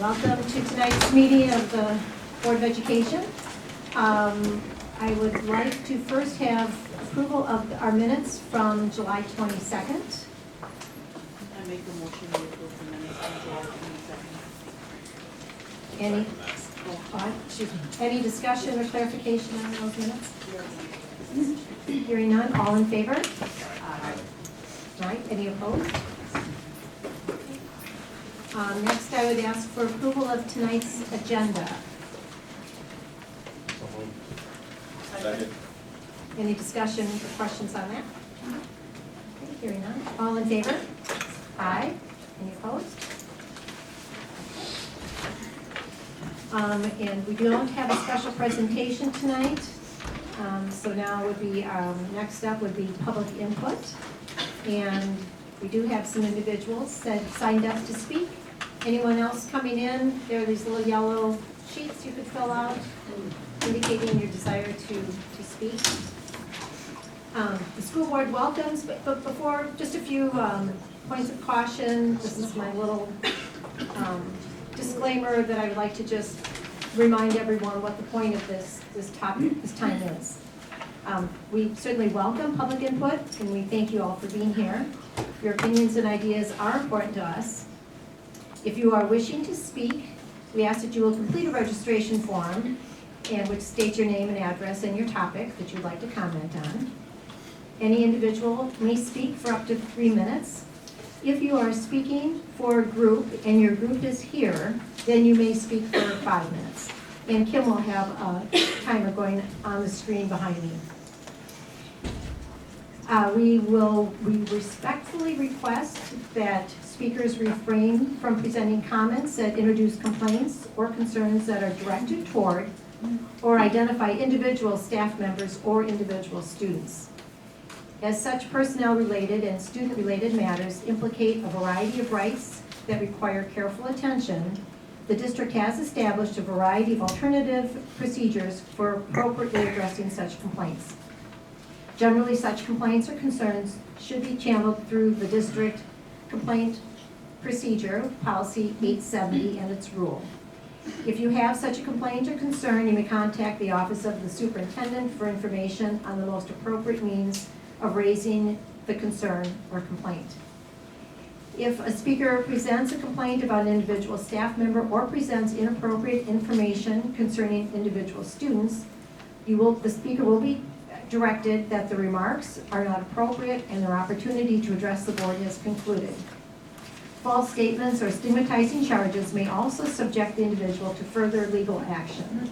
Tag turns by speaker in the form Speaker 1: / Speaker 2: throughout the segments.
Speaker 1: Welcome to tonight's meeting of the Board of Education. I would like to first have approval of our minutes from July 22nd.
Speaker 2: I make the motion to approve the minutes from July 22nd.
Speaker 1: Any discussion or clarification on those minutes? Hearing none, all in favor? Aye. All right, any opposed? Next, I would ask for approval of tonight's agenda.
Speaker 3: Second.
Speaker 1: Any discussion or questions on that? Okay, hearing none. All in favor? Aye. Any opposed? And we don't have a special presentation tonight. So now would be, next up would be public input. And we do have some individuals that signed up to speak. Anyone else coming in? There are these little yellow sheets you could fill out indicating your desire to speak. The school board welcomes, but before, just a few points of caution. This is my little disclaimer that I would like to just remind everyone what the point of this topic, this time is. We certainly welcome public input, and we thank you all for being here. Your opinions and ideas are important to us. If you are wishing to speak, we ask that you will complete a registration form and which states your name and address and your topic that you'd like to comment on. Any individual may speak for up to 3 minutes. If you are speaking for a group and your group is here, then you may speak for 5 minutes. And Kim will have a timer going on the screen behind me. We respectfully request that speakers refrain from presenting comments that introduce complaints or concerns that are directed toward or identify individual staff members or individual students. As such, personnel-related and student-related matters implicate a variety of rights that require careful attention. The district has established a variety of alternative procedures for appropriately addressing such complaints. Generally, such complaints or concerns should be channeled through the district complaint procedure, policy 870 and its rule. If you have such a complaint or concern, you may contact the office of the superintendent for information on the most appropriate means of raising the concern or complaint. If a speaker presents a complaint about an individual staff member or presents inappropriate information concerning individual students, the speaker will be directed that the remarks are not appropriate and their opportunity to address the board has concluded. False statements or stigmatizing charges may also subject the individual to further legal action.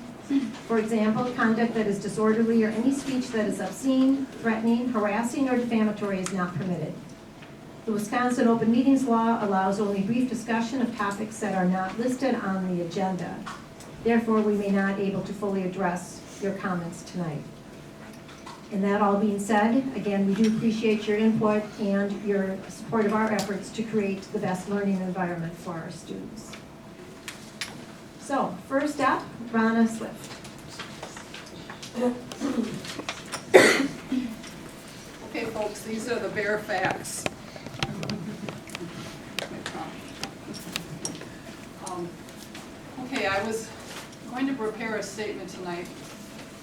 Speaker 1: For example, conduct that is disorderly or any speech that is obscene, threatening, harassing, or defamatory is not permitted. The Wisconsin Open Meetings Law allows only brief discussion of topics that are not listed on the agenda. Therefore, we may not be able to fully address your comments tonight. And that all being said, again, we do appreciate your input and your support of our efforts to create the best learning environment for our students. So, first up, Ronna Swift.
Speaker 4: Okay, folks, these are the bare facts. Okay, I was going to prepare a statement tonight,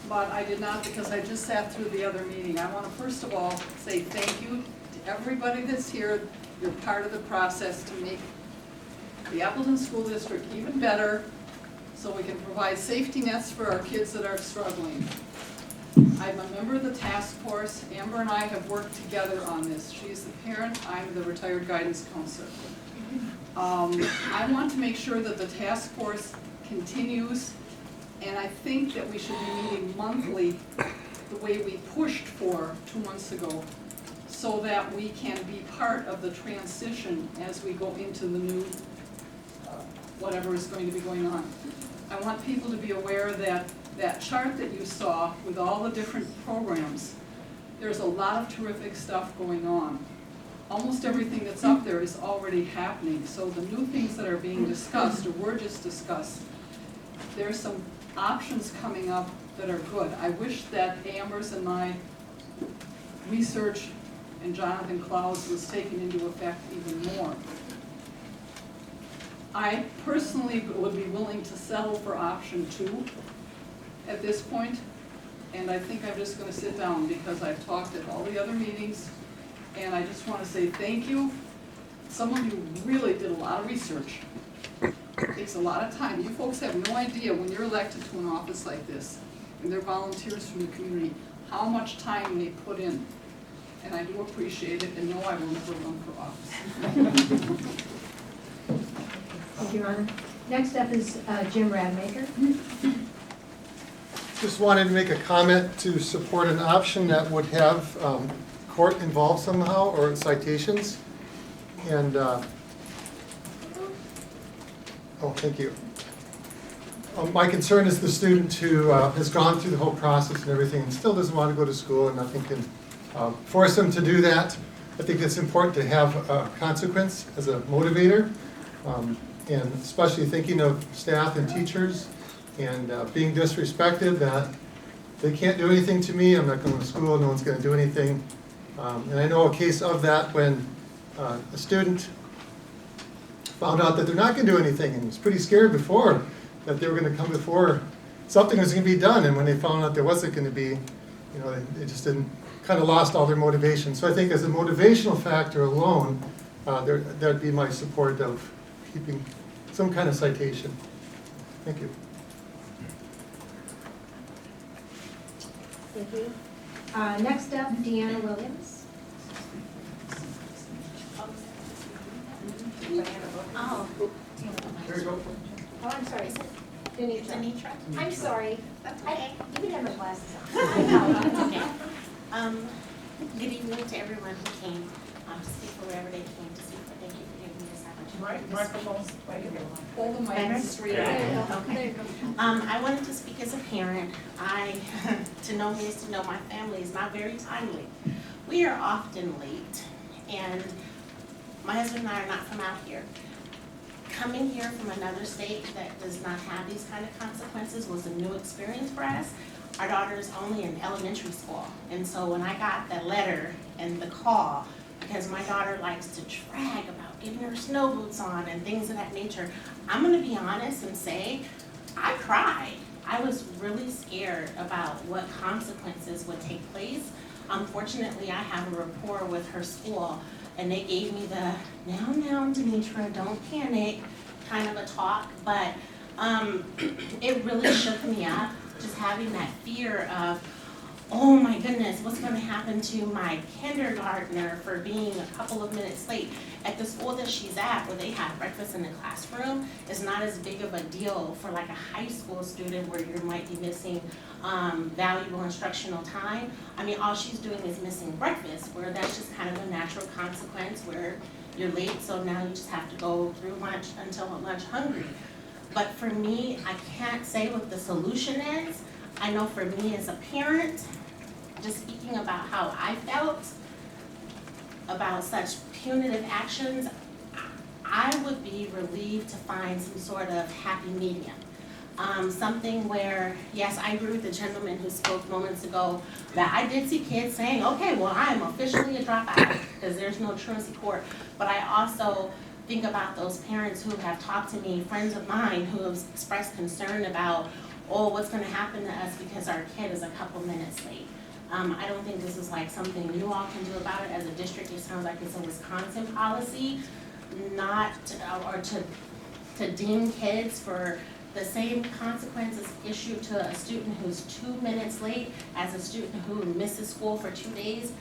Speaker 4: but I did not because I just sat through the other meeting. I want to first of all say thank you to everybody that's here. You're part of the process to make the Appleton School District even better so we can provide safety nets for our kids that are struggling. I'm a member of the task force. Amber and I have worked together on this. She's the parent, I'm the retired guidance counselor. I want to make sure that the task force continues, and I think that we should be meeting monthly the way we pushed for 2 months ago, so that we can be part of the transition as we go into the new whatever is going to be going on. I want people to be aware that that chart that you saw with all the different programs, there's a lot of terrific stuff going on. Almost everything that's up there is already happening, so the new things that are being discussed or were just discussed, there's some options coming up that are good. I wish that Amber's and my research and Jonathan Cloud's was taken into effect even more. I personally would be willing to settle for option 2 at this point. And I think I'm just gonna sit down because I've talked at all the other meetings. And I just wanna say thank you. Some of you really did a lot of research. It takes a lot of time. You folks have no idea when you're elected to an office like this, and they're volunteers from the community, how much time they put in. And I do appreciate it, and no, I will never run for office.
Speaker 1: Thank you, Rhonda. Next up is Jim Radmacher.
Speaker 5: Just wanted to make a comment to support an option that would have court involved somehow or citations. And, oh, thank you. My concern is the student who has gone through the whole process and everything and still doesn't want to go to school and nothing can force them to do that. I think it's important to have a consequence as a motivator, and especially thinking of staff and teachers and being disrespected that they can't do anything to me, I'm not going to school, no one's going to do anything. And I know a case of that when a student found out that they're not going to do anything and was pretty scared before that they were going to come before something was going to be done, and when they found out there wasn't going to be, you know, they just didn't, kind of lost all their motivation. So I think as a motivational factor alone, that'd be my support of keeping some kind of citation. Thank you.
Speaker 1: Thank you. Next up, Deanna Williams.
Speaker 6: Oh,
Speaker 5: There you go.
Speaker 1: Oh, I'm sorry.
Speaker 6: it's
Speaker 1: Denitra.
Speaker 6: Anitra.
Speaker 1: I'm sorry.
Speaker 6: That's okay.
Speaker 1: You can have my glasses
Speaker 6: I
Speaker 1: on.
Speaker 6: know, that's okay. Good evening to everyone who came to speak for wherever they came to speak, but thank you for giving me this opportunity.
Speaker 2: Microphones, right here.
Speaker 4: Hold the
Speaker 6: Better?
Speaker 4: mic straight
Speaker 6: There
Speaker 4: up.
Speaker 6: you go. Okay. I wanted to speak as a parent. To know me is to know my family is not very timely. We are often late, and my husband and I are not from out here. Coming here from another state that does not have these kind of consequences was a new experience for us. Our daughter is only in elementary school, and so when I got the letter and the call, because my daughter likes to brag about getting her snow boots on and things of that nature, I'm gonna be honest and say, I cried. I was really scared about what consequences would take place. Unfortunately, I have a rapport with her school, and they gave me the, now, Denitra, don't panic, kind of a talk, but it really shook me up, just having that fear of, oh my goodness, what's gonna happen to my kindergartner for being a couple of minutes late? At the school that she's at, where they have breakfast in the classroom, is not as big of a deal for like a high school student where you might be missing valuable instructional time. I mean, all she's doing is missing breakfast, where that's just kind of a natural consequence where you're late, so now you just have to go through lunch until lunch hungry. But for me, I can't say what the solution is. I know for me as a parent, just speaking about how I felt about such punitive actions, I would be relieved to find some sort of happy medium. Something where, yes, I agree with the gentleman who spoke moments ago that I did see kids saying, okay, well, I am officially a dropout because there's no truancy court. But I also think about those parents who have talked to me, friends of mine who have expressed concern about, oh, what's gonna happen to us because our kid is a couple minutes late. I don't think this is like something you all can do about it as a district. It sounds like it's a Wisconsin policy, not, or to deem kids for the same consequences issued to a student who's 2 minutes late as a student who misses school for 2 days.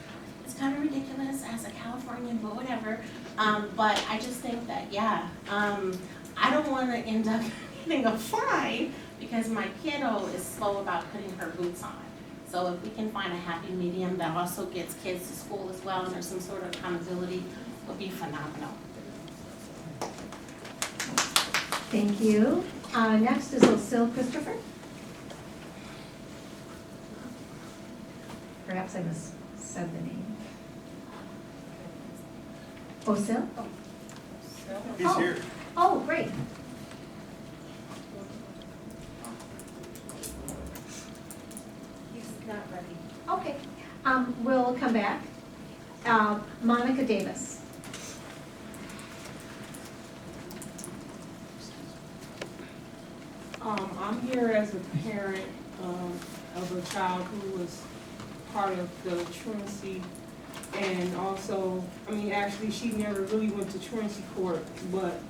Speaker 6: It's kind of ridiculous as a Californian, but whatever. But I just think that, yeah, I don't want to end up getting a fine because my kiddo is slow about putting her boots on. So if we can find a happy medium that also gets kids to school as well and there's some sort of accountability, would be phenomenal.
Speaker 1: Thank you. Next is Lucille Christopher. Perhaps I missaid the name. Ocil?
Speaker 3: He's here.
Speaker 1: Oh, great.
Speaker 6: He's not ready.
Speaker 1: Okay. We'll come back. Monica Davis.
Speaker 7: I'm here as a parent of a child who was part of the truancy, and also, actually, she never really went to truancy court, but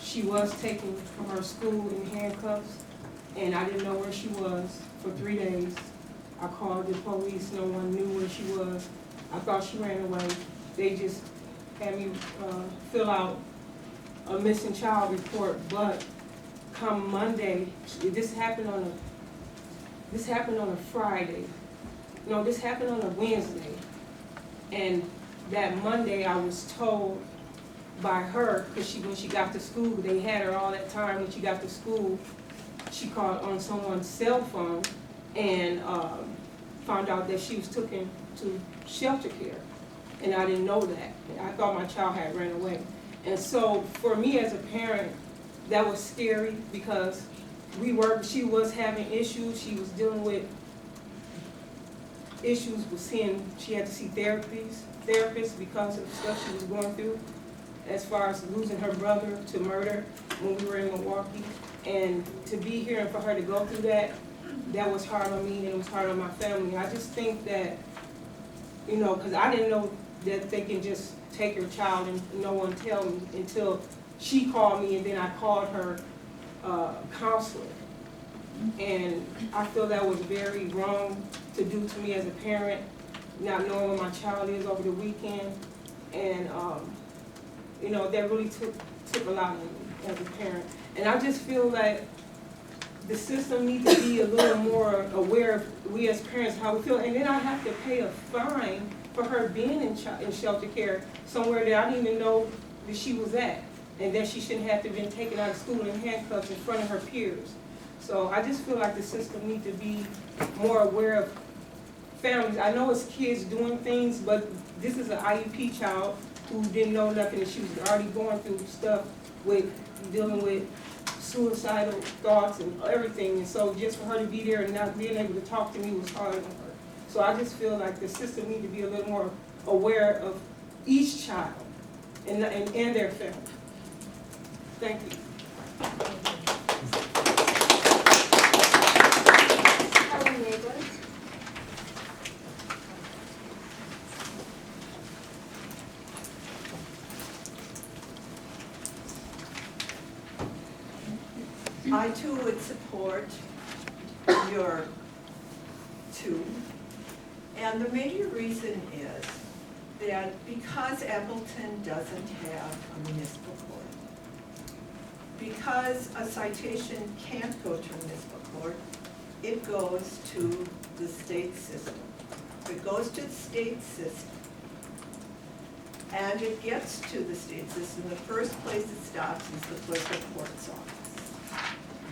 Speaker 7: she was taken from her school in handcuffs, and I didn't know where she was for 3 days. I called the police, no one knew where she was. I thought she ran away. They just had me fill out a missing child report, but come Monday, this happened on a Friday. No, this happened on a Wednesday. And that Monday, I was told by her, because when she got to school, they had her all that time. When she got to school, she called on someone's cell phone and found out that she was taken to shelter care. And I didn't know that. I thought my child had ran away. And so for me as a parent, that was scary because she was having issues. She was dealing with issues with she had to see therapists because of the stuff she was going through, as far as losing her brother to murder when we were in Milwaukee. And to be here and for her to go through that was hard on me and it was hard on my family. I just think that, because I didn't know that they can just take your child and no one tell me until she called me, and then I called her counselor. And I feel that was very wrong to do to me as a parent, not knowing where my child is over the weekend. And, that really took a lot of me as a parent. And I just feel like the system needs to be a little more aware of we as parents, how we feel. And then I have to pay a fine for her being in shelter care somewhere that I didn't even know that she was at. And that she shouldn't have to have been taken out of school in handcuffs in front of her peers. So I just feel like the system needs to be more aware of families. I know it's kids doing things, but this is an IEP child who didn't know nothing, and she was already going through stuff with dealing with suicidal thoughts and everything. And so just for her to be there and not being able to talk to me was hard on her. So I just feel like the system needs to be a little more aware of each child and their family. Thank you.
Speaker 8: I too would support your two. And the major reason is that because Appleton doesn't have a municipal court, because a citation can't go to municipal court, it goes to the state system. If it goes to the state system, and it gets to the state system, the first place it stops is the clerk of court's office.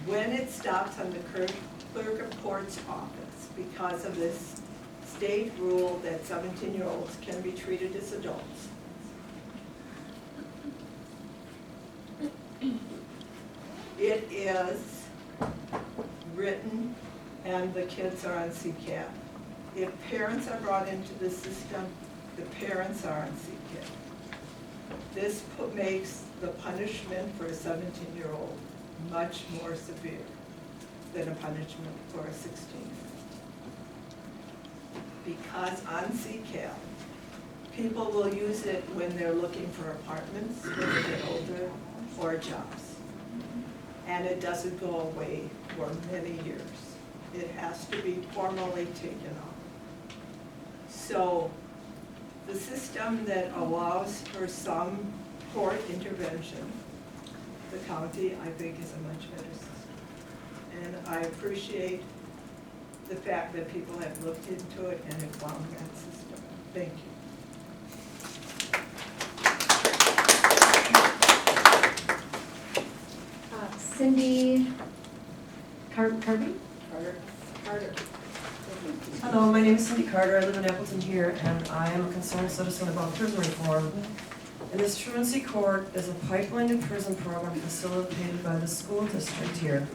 Speaker 8: When it stops on the clerk of court's office, because of this state rule that 17-year-olds can be treated as adults, it is written and the kids are on CCAP. If parents are brought into the system, the parents are on CCAP. This makes the punishment for a 17-year-old much more severe than a punishment for a 16-year-old. Because on CCAP, people will use it when they're looking for apartments, when they get older, or jobs. And it doesn't go away for many years. It has to be formally taken off. So the system that allows for some court intervention, the county, I think, is a much better system. And I appreciate the fact that people have looked into it and have found that system. Thank you.
Speaker 1: Cindy Carter.
Speaker 9: Hello, my name is Cindy Carter. I live in Appleton here, and I am a concerned citizen about prison reform. And this truancy court is a pipeline to prison program facilitated by the school district here,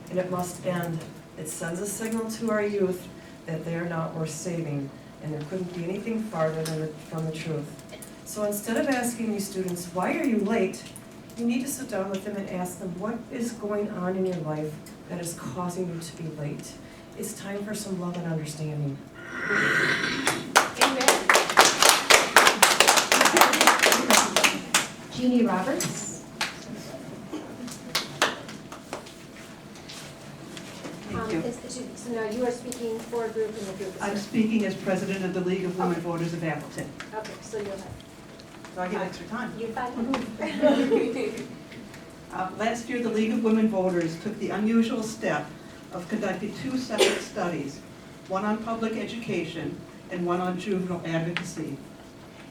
Speaker 9: and it must end. It sends a signal to our youth that they are not worth saving, and there couldn't be anything farther from the truth. So instead of asking these students, why are you late? You need to sit down with them and ask them, what is going on in your life that is causing you to be late. It's time for some love and understanding.
Speaker 1: Amen. Jeannie Roberts.
Speaker 10: Thank you.
Speaker 1: So now you are speaking for a group and the group is
Speaker 10: I'm
Speaker 1: here.
Speaker 10: speaking as president of the League of Women Voters of Appleton.
Speaker 1: Okay, so you'll have,
Speaker 10: So I get extra time.
Speaker 1: you five.
Speaker 10: Last year, the League of Women Voters took the unusual step of conducting 2 separate studies, one on public education and one on juvenile advocacy.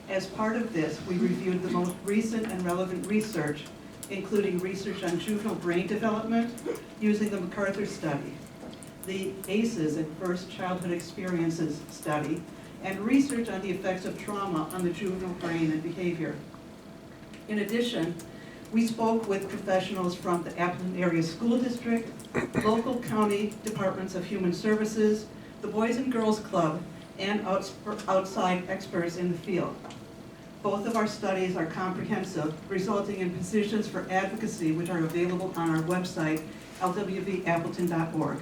Speaker 10: As part of this, we reviewed the most recent and relevant research, including research on juvenile brain development using the MacArthur study, the ACEs, Adverse Childhood Experiences study, and research on the effects of trauma on the juvenile brain and behavior. In addition, we spoke with professionals from the Appleton Area School District, local county departments of human services, the Boys and Girls Club, and outside experts in the field. Both of our studies are comprehensive, resulting in positions for advocacy which are available on our website, lwvappleton.org.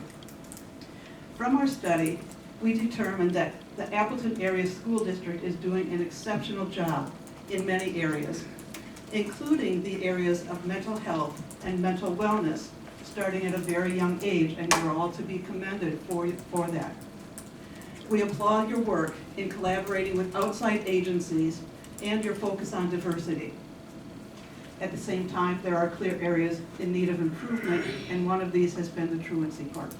Speaker 10: From our study, we determined that the Appleton Area School District is doing an exceptional job in many areas, including the areas of mental health and mental wellness, starting at a very young age, and you're all to be commended for that. We applaud your work in collaborating with outside agencies and your focus on diversity. At the same time, there are clear areas in need of improvement, and one of these has been the truancy part.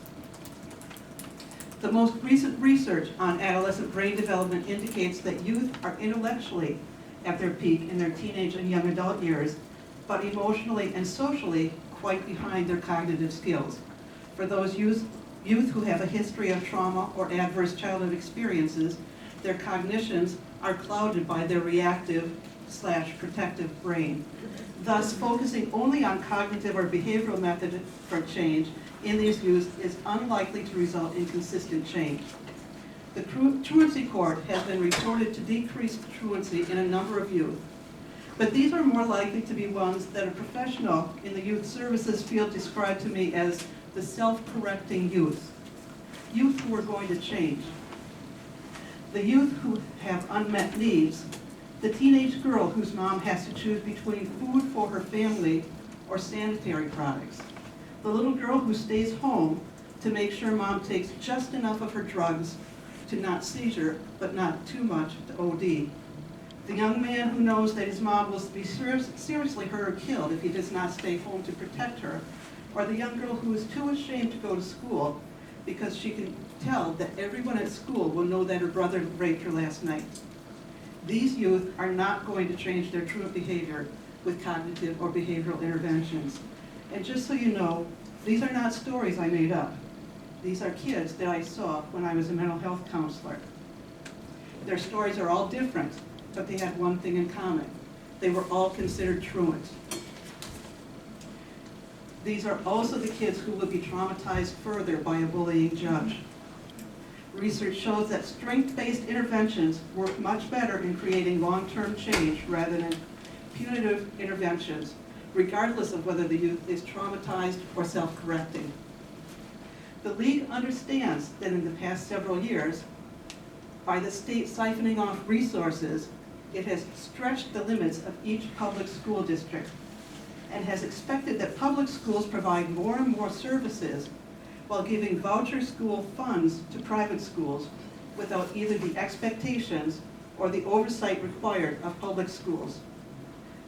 Speaker 10: The most recent research on adolescent brain development indicates that youth are intellectually at their peak in their teenage and young adult years, but emotionally and socially quite behind their cognitive skills. For those youth who have a history of trauma or adverse childhood experiences, their cognitions are clouded by their reactive/protective brain. Thus, focusing only on cognitive or behavioral methods for change in these youth is unlikely to result in consistent change. The truancy court has been reported to decrease truancy in a number of youth, but these are more likely to be ones that a professional in the youth services field described to me as the self-correcting youth who are going to change. The youth who have unmet needs, the teenage girl whose mom has to choose between food for her family or sanitary products, the little girl who stays home to make sure mom takes just enough of her drugs to not seizure, but not too much to OD. The young man who knows that his mom will be seriously hurt or killed if he does not stay home to protect her, or the young girl who is too ashamed to go to school because she can tell that everyone at school will know that her brother raped her last night. These youth are not going to change their truant behavior with cognitive or behavioral interventions. And just so you know, these are not stories I made up. These are kids that I saw when I was a mental health counselor. Their stories are all different, but they had one thing in common. They were all considered truant. These are also the kids who will be traumatized further by a bullying judge. Research shows that strength-based interventions work much better in creating long-term change rather than punitive interventions, regardless of whether the youth is traumatized or self-correcting. The League understands that in the past several years, by the state siphoning off resources, it has stretched the limits of each public school district and has expected that public schools provide more and more services while giving voucher school funds to private schools without either the expectations or the oversight required of public schools.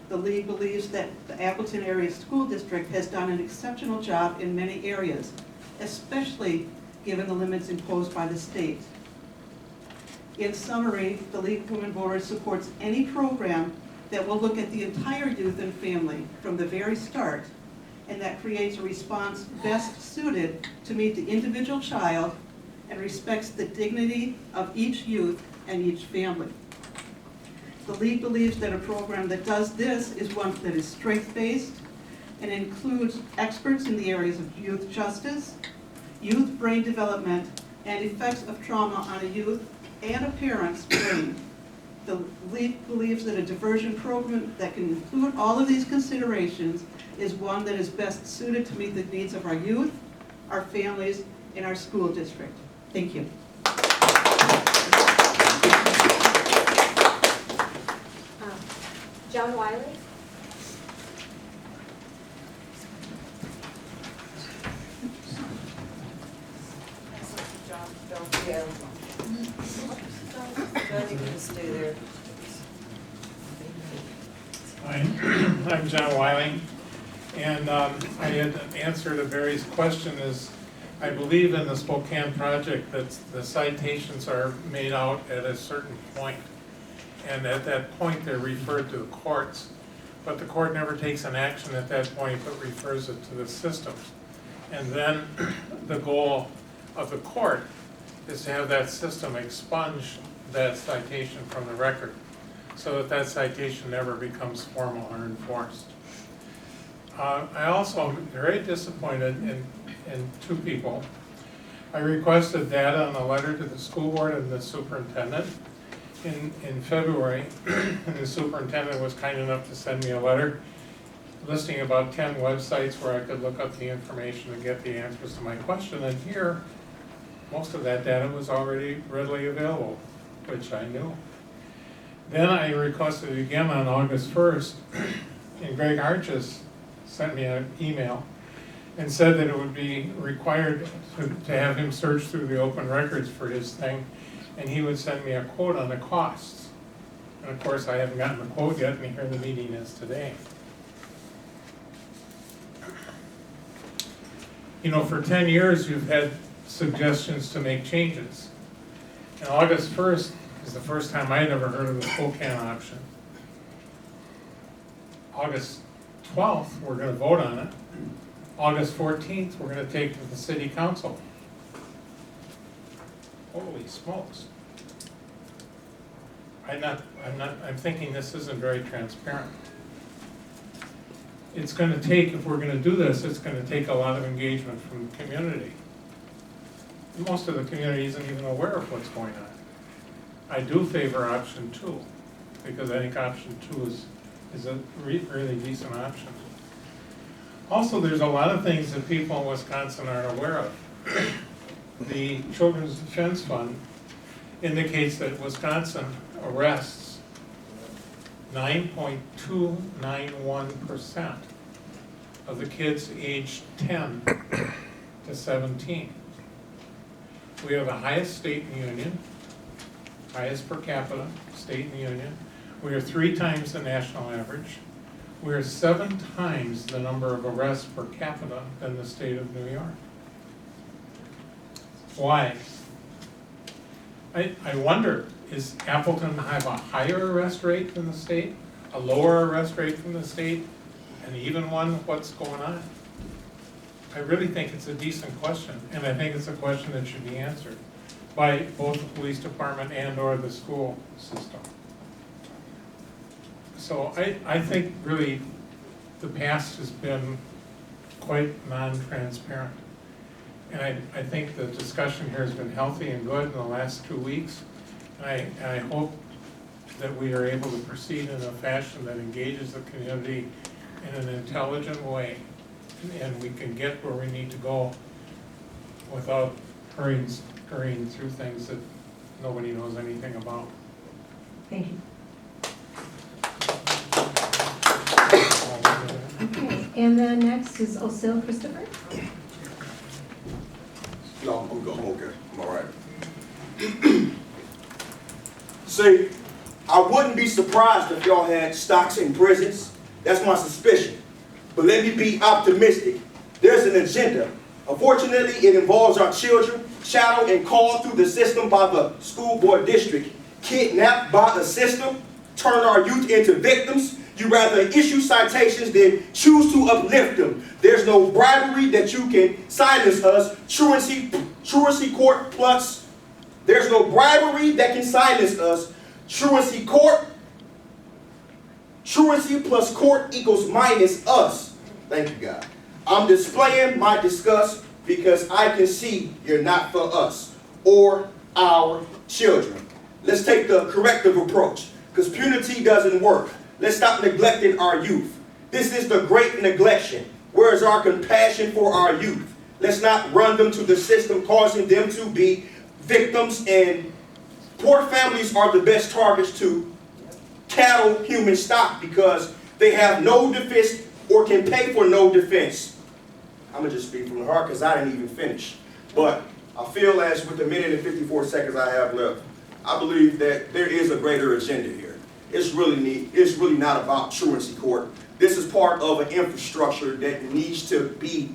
Speaker 10: The League believes that the Appleton Area School District has done an exceptional job in many areas, especially given the limits imposed by the state. In summary, the League of Women Voters supports any program that will look at the entire youth and family from the very start, and that creates a response best suited to meet the individual child and respects the dignity of each youth and each family. The League believes that a program that does this is one that is strength-based and includes experts in the areas of youth justice, youth brain development, and effects of trauma on a youth and a parent's brain. The League believes that a diversion program that can include all of these considerations is one that is best suited to meet the needs of our youth, our families, and our school district. Thank you.
Speaker 11: John Wiley?
Speaker 9: Yeah. John, you can stay there.
Speaker 12: I'm John Wiley, and I had answered a various question is, I believe in the Spokane project that the citations are made out at a certain point, and at that point they're referred to the courts, but the court never takes an action at that point but refers it to the systems. And then the goal of the court is to have that system expunge that citation from the record, so that that citation never becomes formal or enforced. I also am very disappointed in two people. I requested data on a letter to the school board and the superintendent in February, and the superintendent was kind enough to send me a letter listing about 10 websites where I could look up the information and get the answers to my question, and here, most of that data was already readily available, which I knew. Then I requested it again on August 1st, and Greg Arches sent me an email and said that it would be required to have him search through the open records for his thing, and he would send me a quote on the costs. And of course, I haven't gotten the quote yet, and here the meeting is today. You know, for 10 years, you've had suggestions to make changes. And August 1st is the first time I'd ever heard of the Spokane option. August 12th, we're going to vote on it. August 14th, we're going to take it to the city council. Holy smokes. I'm thinking this isn't very transparent. It's going to take, if we're going to do this, it's going to take a lot of engagement from the community. Most of the community isn't even aware of what's going on. I do favor option 2, because I think option 2 is a really decent option. Also, there's a lot of things that people in Wisconsin aren't aware of. The Children's Defense Fund indicates that Wisconsin arrests 9.291% of the kids aged 10 to 17. We have the highest state in the union, highest per capita state in the union. We are 3 times the national average. We are 7 times the number of arrests per capita than the state of New York. Why? I wonder, is Appleton have a higher arrest rate than the state, a lower arrest rate than the state, an even one? What's going on? I really think it's a decent question, and I think it's a question that should be answered by both the police department and or the school system. So I think really the past has been quite non-transparent. And I think the discussion here has been healthy and good in the last 2 weeks. And I hope that we are able to proceed in a fashion that engages the community in an intelligent way. And we can get where we need to go without hurrying through things that nobody knows anything about.
Speaker 1: Thank you. Okay, and then next is O'Sill Christopher.
Speaker 13: No, I'm good. I'm okay. I'm all right. See, I wouldn't be surprised if y'all had stocks in prisons. That's my suspicion. But let me be optimistic. There's an agenda. Unfortunately, it involves our children, shadowed and called through the system by the school board district, kidnapped by a system, turn our youth into victims. You rather issue citations than choose to uplift them. There's no bribery that you can silence us. Truancy court plus. There's no bribery that can silence us. Truancy court. Truancy plus court equals minus us. Thank you, God. I'm displaying my disgust because I can see you're not for us or our children. Let's take the corrective approach, because punity doesn't work. Let's stop neglecting our youth. This is the great neglection. Where is our compassion for our youth? Let's not run them to the system, causing them to be victims, and poor families are the best targets to cattle human stock because they have no defense or can pay for no defense. I'm going to just speak from the heart because I didn't even finish. But I feel as with the minute and 54 seconds I have left, I believe that there is a greater agenda here. It's really not about truancy court. This is part of an infrastructure that needs to be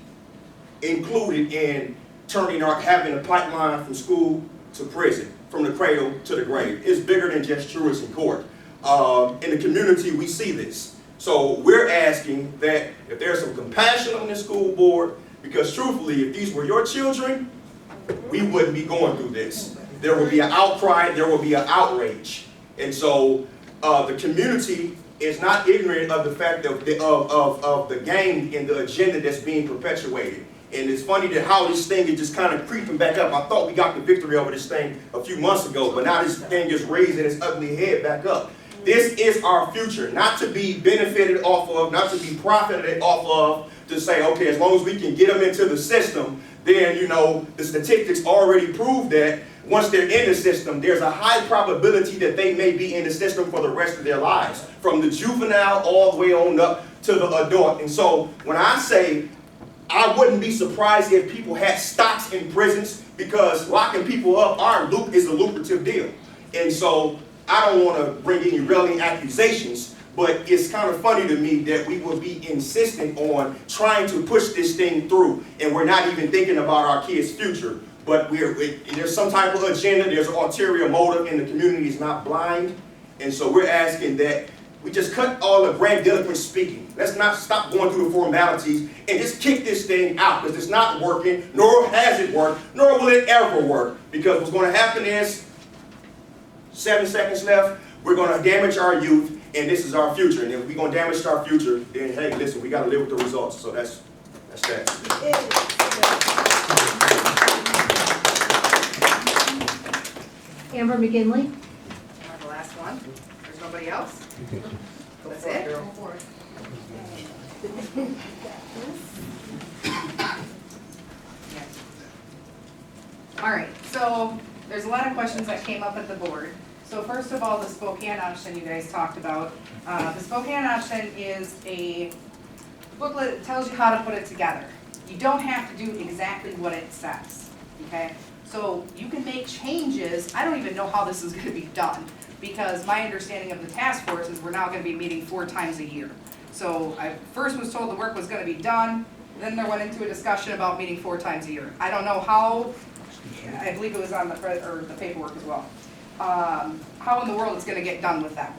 Speaker 13: included in having a pipeline from school to prison, from the cradle to the grave. It's bigger than just truancy court. In the community, we see this. So we're asking that if there's some compassion on this school board, because truthfully, if these were your children, we wouldn't be going through this. There would be an outcry, there would be an outrage. And so the community is not ignorant of the fact of the game and the agenda that's being perpetuated. And it's funny that how this thing is just kind of creeping back up. I thought we got the victory over this thing a few months ago, but now this thing is raising its ugly head back up. This is our future, not to be benefited off of, not to be profited off of, to say, okay, as long as we can get them into the system, then, you know, the statistics already prove that once they're in the system, there's a high probability that they may be in the system for the rest of their lives, from the juvenile all the way on up to the adult. And so when I say I wouldn't be surprised if people had stocks in prisons, because locking people up is a lucrative deal. And so I don't want to bring any railing accusations, but it's kind of funny to me that we will be insistent on trying to push this thing through, and we're not even thinking about our kids' future. But there's some type of agenda, there's an ulterior motive, and the community is not blind. And so we're asking that we just cut all the grandiloquent speaking. Let's not stop going through the formalities and just kick this thing out, because it's not working, nor has it worked, nor will it ever work. Because what's going to happen is, 7 seconds left, we're going to damage our youth, and this is our future. And if we're going to damage our future, then hey, listen, we got to live with the results. So that's that.
Speaker 1: Amber McGinley.
Speaker 11: The last one. There's nobody else? That's it? All right, so there's a lot of questions that came up at the board. So first of all, the Spokane option you guys talked about. The Spokane option is a booklet that tells you how to put it together. You don't have to do exactly what it says, okay? So you can make changes. I don't even know how this is going to be done, because my understanding of the task force is we're now going to be meeting 4 times a year. So I first was told the work was going to be done, then there went into a discussion about meeting 4 times a year. I don't know how, I believe it was on the paperwork as well, how in the world it's going to get done with that.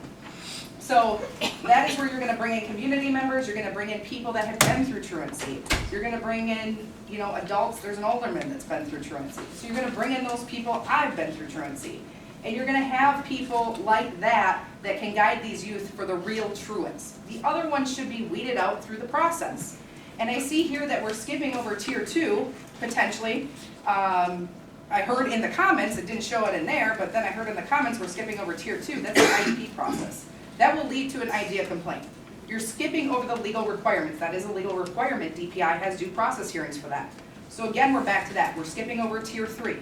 Speaker 11: So that is where you're going to bring in community members, you're going to bring in people that have been through truancy, you're going to bring in, you know, adults. There's an alderman that's been through truancy. So you're going to bring in those people. I've been through truancy. And you're going to have people like that that can guide these youth for the real truants. The other ones should be weeded out through the process. And I see here that we're skipping over tier 2, potentially. I heard in the comments, it didn't show it in there, but then I heard in the comments we're skipping over tier 2. That's the IEP process. That will lead to an idea complaint. You're skipping over the legal requirements. That is a legal requirement. DPI has due process hearings for that. So again, we're back to that. We're skipping over tier 3.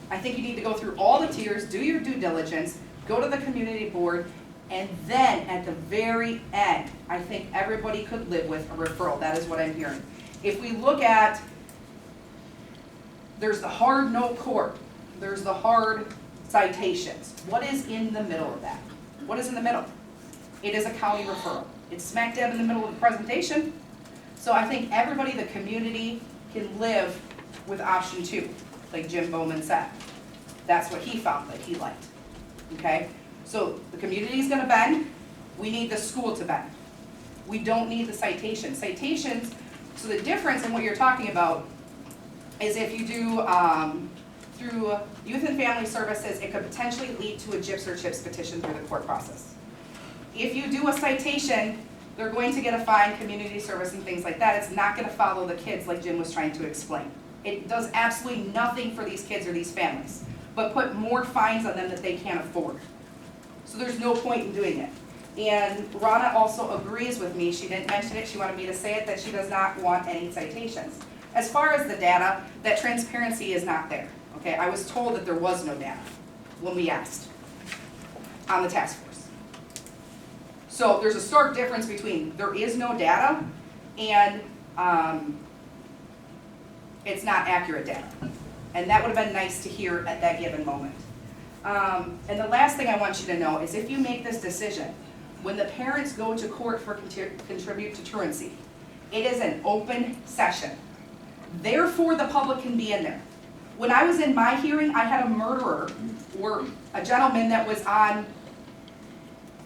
Speaker 11: I think you need to go through all the tiers, do your due diligence, go to the community board, and then at the very end, I think everybody could live with a referral. That is what I'm hearing. If we look at, there's the hard no court, there's the hard citations. What is in the middle of that? What is in the middle? It is a county referral. It's smack dab in the middle of the presentation. So I think everybody, the community, can live with option 2, like Jim Bowman said. That's what he found that he liked, okay? So the community's gonna bend, we need the school to bend. We don't need the citations. Citations, so the difference in what you're talking about is if you do through Youth and Family Services, it could potentially lead to a GIPS or CHIPS petition through the court process. If you do a citation, they're going to get a fine, community service and things like that. It's not gonna follow the kids like Jim was trying to explain. It does absolutely nothing for these kids or these families, but put more fines on them that they can't afford. So there's no point in doing it. And Rana also agrees with me, she didn't mention it, she wanted me to say it, that she does not want any citations. As far as the data, that transparency is not there, okay? I was told that there was no data when we asked on the task force. So there's a stark difference between there is no data and it's not accurate data. And that would have been nice to hear at that given moment. And the last thing I want you to know is if you make this decision, when the parents go to court for contribute to truancy, it is an open session. Therefore, the public can be in there. When I was in my hearing, I had a murderer or a gentleman that was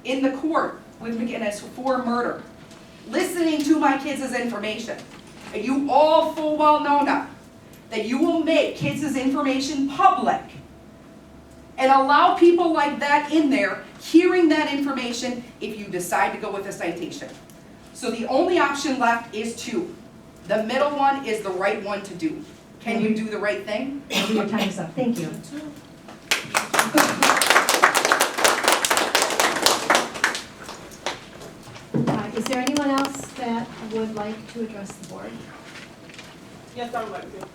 Speaker 11: in the court with McGinnis for murder, listening to my kids' information. And you all full well know now that you will make kids' information public and allow people like that in there hearing that information if you decide to go with a citation. So the only option left is two. The middle one is the right one to do. Can you do the right thing?
Speaker 1: Your time is up. Thank you. Is there anyone else that would like to address the board?
Speaker 7: Yes, I would like to.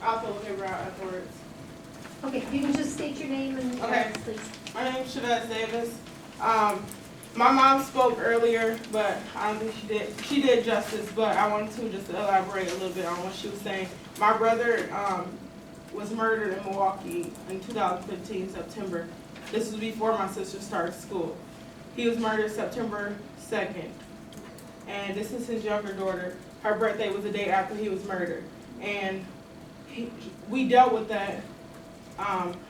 Speaker 7: I'll fill the paper out afterwards.
Speaker 1: Okay, you can just state your name and
Speaker 7: Okay.
Speaker 1: address, please.
Speaker 7: My name is Shavette Davis. My mom spoke earlier, but I don't think she did. She did justice, but I wanted to just elaborate a little bit on what she was saying. My brother was murdered in Milwaukee in 2015, September. This was before my sister started school. He was murdered September 2nd, and this is his younger daughter. Her birthday was the day after he was murdered, and we dealt with that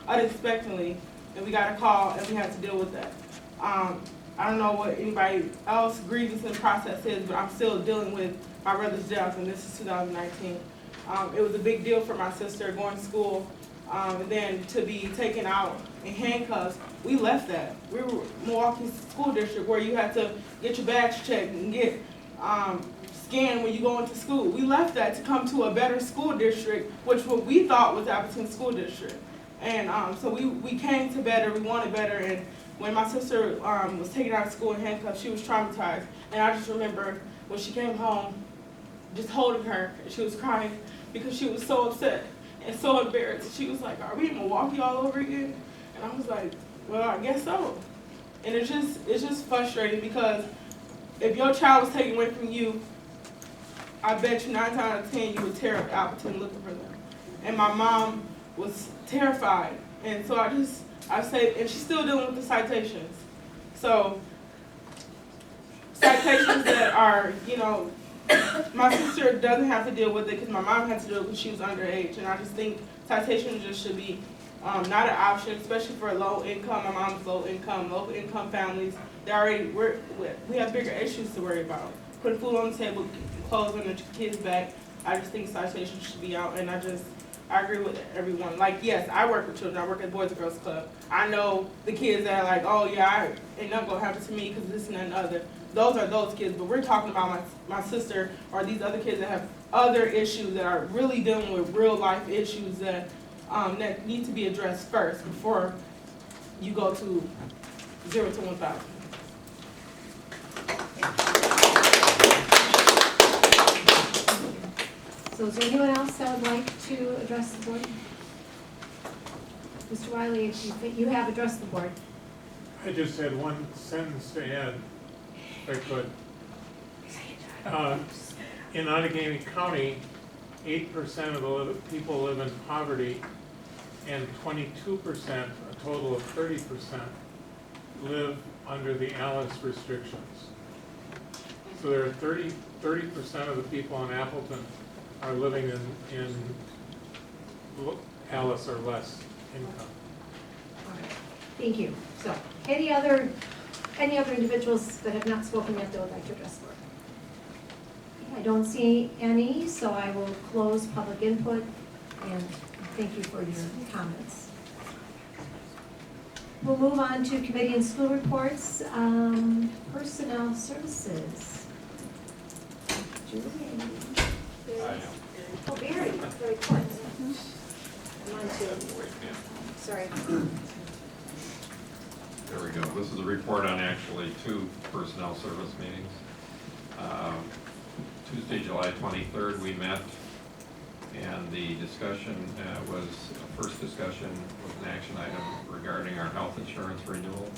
Speaker 7: unexpectedly, and we got a call, and we had to deal with that. I don't know what anybody else grievance in the process is, but I'm still dealing with my brother's death, and this is 2019. It was a big deal for my sister going to school, and then to be taken out in handcuffs. We left that. We were Milwaukee School District where you had to get your bags checked and get scanned when you go into school. We left that to come to a better school district, which what we thought was Appleton School District. And so we came to better, we wanted better, and when my sister was taken out of school in handcuffs, she was traumatized. And I just remember when she came home, just holding her, and she was crying because she was so upset and so embarrassed. She was like, "Are we in Milwaukee all over again?" And I was like, "Well, I guess so." And it's just frustrating because if your child was taken away from you, I bet you 9 times out of 10 you would tear up Appleton looking for them. And my mom was terrified, and so I say, and she's still dealing with the citations. So citations that are, my sister doesn't have to deal with it because my mom had to deal with it because she was underage, and I just think citations just should be not an option, especially for low income. My mom's low income families. We have bigger issues to worry about. Putting food on the table, clothes on the kids' back. I just think citations should be out, and I agree with everyone. Like, yes, I work with children. I work at Boys and Girls Club. I know the kids that are like, "Oh yeah, ain't nothing gonna happen to me because this and that and other." Those are those kids, but we're talking about my sister or these other kids that have other issues that are really dealing with real life issues that need to be addressed first before you go to 0 to 1,000.
Speaker 1: So is there anyone else that would like to address the board? Mr. Wiley, if you have addressed the board.
Speaker 12: I just had one sentence to add, if I could. In Outagamie County, 8% of the people live in poverty, and 22%, a total of 30%, live under the ALICE restrictions. So there are 30% of the people in Appleton are living in ALICE or less income.
Speaker 1: Thank you. So, any other individuals that have not spoken yet that would like to address the board? I don't see any, so I will close public input, and thank you for your comments. We'll move on to committee and school reports. Personnel services. Julie? Oh, Barry, the report. I'm on to, sorry.
Speaker 14: There we go. This is a report on actually 2 personnel service meetings. Tuesday, July 23rd, we met And the discussion first discussion was an action item regarding our health insurance renewal.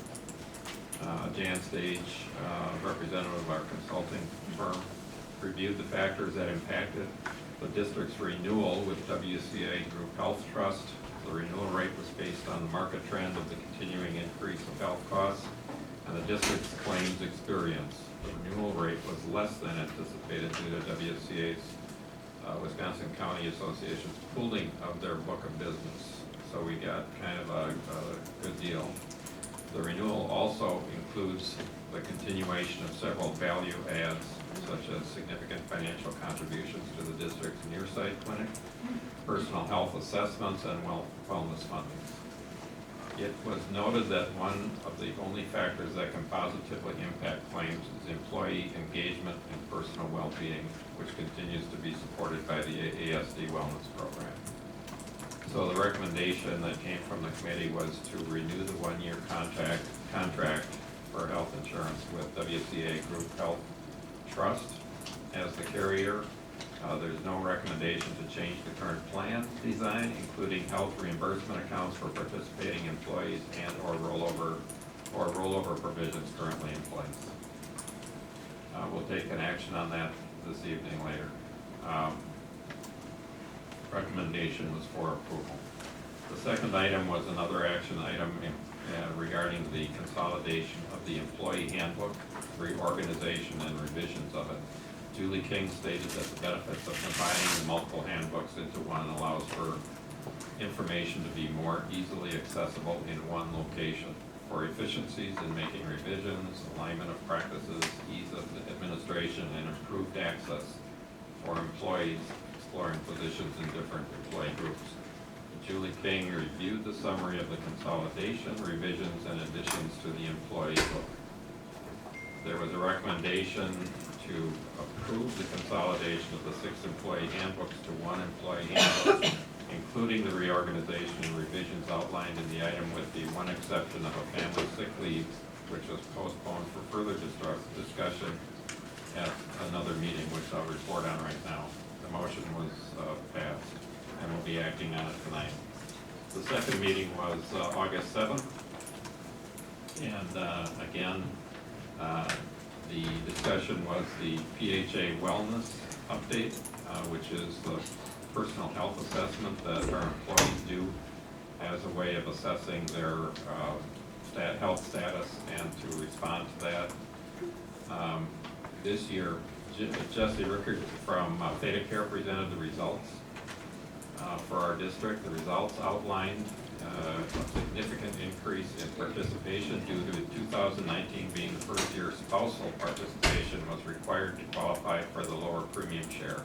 Speaker 14: Jan Stage, representative of our consulting firm, reviewed the factors that impacted the district's renewal with WCA Group Health Trust. The renewal rate was based on the market trend of the continuing increase of health costs and the district's claims experience. The renewal rate was less than anticipated due to WCA's Wisconsin County Association's pooling of their book of business. So we got kind of a good deal. The renewal also includes the continuation of several value adds, such as significant financial contributions to the district's near-site clinic, personal health assessments, and wellness funding. It was noted that one of the only factors that can positively impact claims is employee engagement and personal well-being, which continues to be supported by the AASD wellness program. So the recommendation that came from the committee was to renew the one-year contract for health insurance with WCA Group Health Trust as the carrier. There's no recommendation to change the current plan design, including health reimbursement accounts for participating employees and or rollover provisions currently in place. We'll take an action on that this evening later. Recommendation was for approval. The second item was another action item regarding the consolidation of the employee handbook, reorganization and revisions of it. Julie King stated that the benefits of combining the multiple handbooks into one allows for information to be more easily accessible in one location. For efficiencies in making revisions, alignment of practices, ease of administration, and improved access for employees exploring positions in different employee groups. Julie King reviewed the summary of the consolidation, revisions, and additions to the employee book. There was a recommendation to approve the consolidation of the 6 employee handbooks to one employee handbook, including the reorganization and revisions outlined in the item with the one exception of a family sick leave, which was postponed for further discussion at another meeting, which I'll report on right now. The motion was passed, and we'll be acting on it tonight. The second meeting was August 7th, and again, the discussion was the PHA wellness update, which is the personal health assessment that our employees do as a way of assessing their health status and to respond to that. This year, Jesse Rickard from Theta Care presented the results for our district. The results outlined a significant increase in participation due to 2019 being the first year spousal participation was required to qualify for the lower premium share.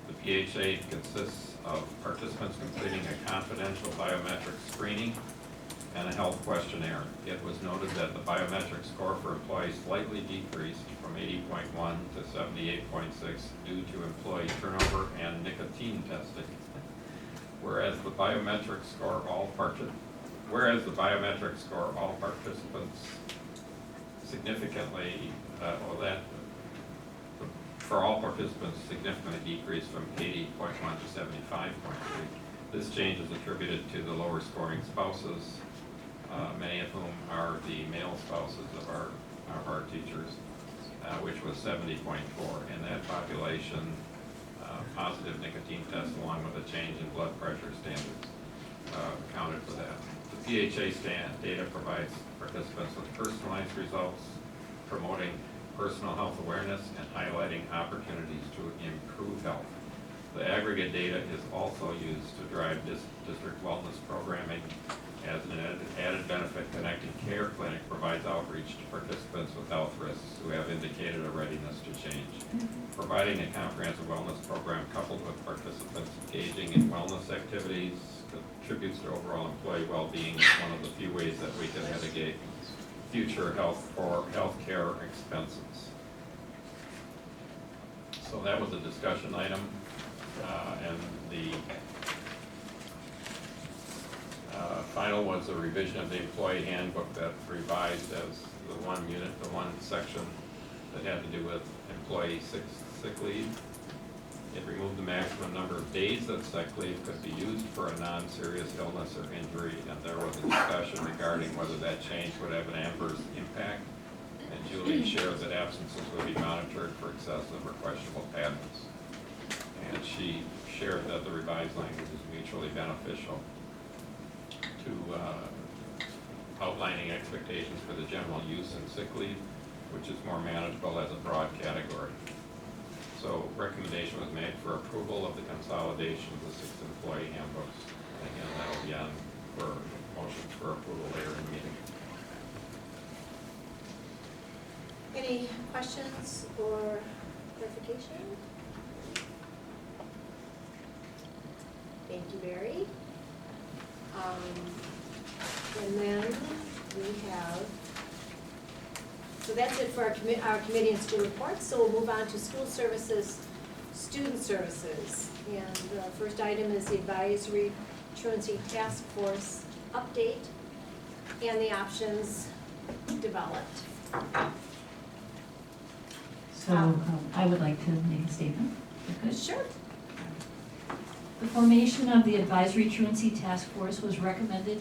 Speaker 14: The PHA consists of participants completing a confidential biometric screening and a health questionnaire. It was noted that the biometric score for employees slightly decreased from 80.1 to 78.6 due to employee turnover and nicotine testing. Whereas the biometric score all participants significantly, for all participants significantly decreased from 80.1 to 75.3. This change is attributed to the lower scoring spouses, many of whom are the male spouses of our teachers, which was 70.4. In that population, positive nicotine test along with a change in blood pressure standards accounted for that. The PHA data provides participants with personalized results, promoting personal health awareness and highlighting opportunities to improve health. The aggregate data is also used to drive district wellness programming. As an added benefit, Connected Care Clinic provides outreach to participants with health risks who have indicated a readiness to change. Providing a comprehensive wellness program coupled with participants engaging in wellness activities contributes to overall employee well-being. It's one of the few ways that we can mitigate future healthcare expenses. So that was a discussion item, and the final was a revision of the employee handbook that revised as the one unit, the one section that had to do with employee sick leave. It removed the maximum number of days that sick leave could be used for a non-serious illness or injury, and there was a discussion regarding whether that change would have an adverse impact. And Julie shared that absences would be monitored for excessive or questionable patterns. And she shared that the revised language is mutually beneficial to outlining expectations for the general use and sick leave, which is more manageable as a broad category. So recommendation was made for approval of the consolidation of the 6 employee handbooks. And again, that'll be on for motions for approval later in the meeting.
Speaker 1: Any questions or clarification? Thank you, Barry. And then we have, so that's it for our committee and school reports. So we'll move on to school services, student services. And the first item is the advisory truancy task force update and the developed.
Speaker 15: So I would like to make a statement.
Speaker 1: Sure.
Speaker 15: The formation of the Advisory Truancy Task Force was recommended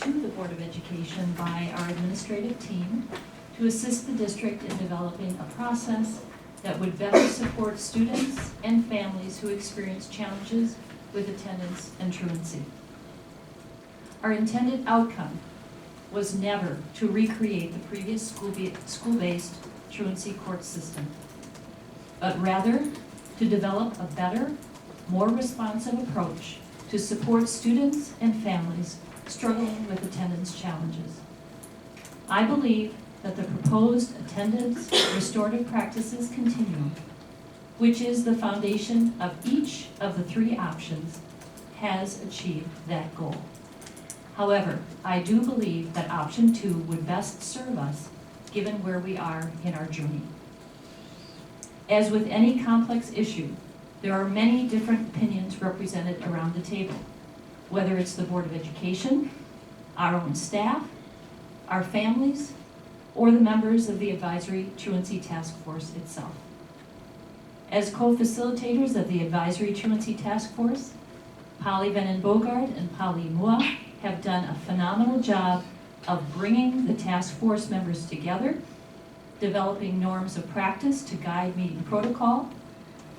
Speaker 15: to the Board of Education by our administrative team to assist the district in developing a process that would better support students and families who experience challenges with attendance and truancy. Our intended outcome was never to recreate the previous school-based truancy court system, but rather to develop a better, more responsive approach to support students and families struggling with attendance challenges. I believe that the proposed attendance restorative practices continuum, which is the foundation of each of the 3 options, has achieved that goal. However, I do believe that option 2 would best serve us given where we are in our journey. As with any complex issue, there are many different opinions represented around the table, whether it's the Board of Education, our own staff, our families, or the members of the Advisory Truancy Task Force itself. As co-facilitators of the Advisory Truancy Task Force, Polly Bogart and Polly Mua have done a phenomenal job of bringing the task force members together, developing norms of practice to guide meeting protocol,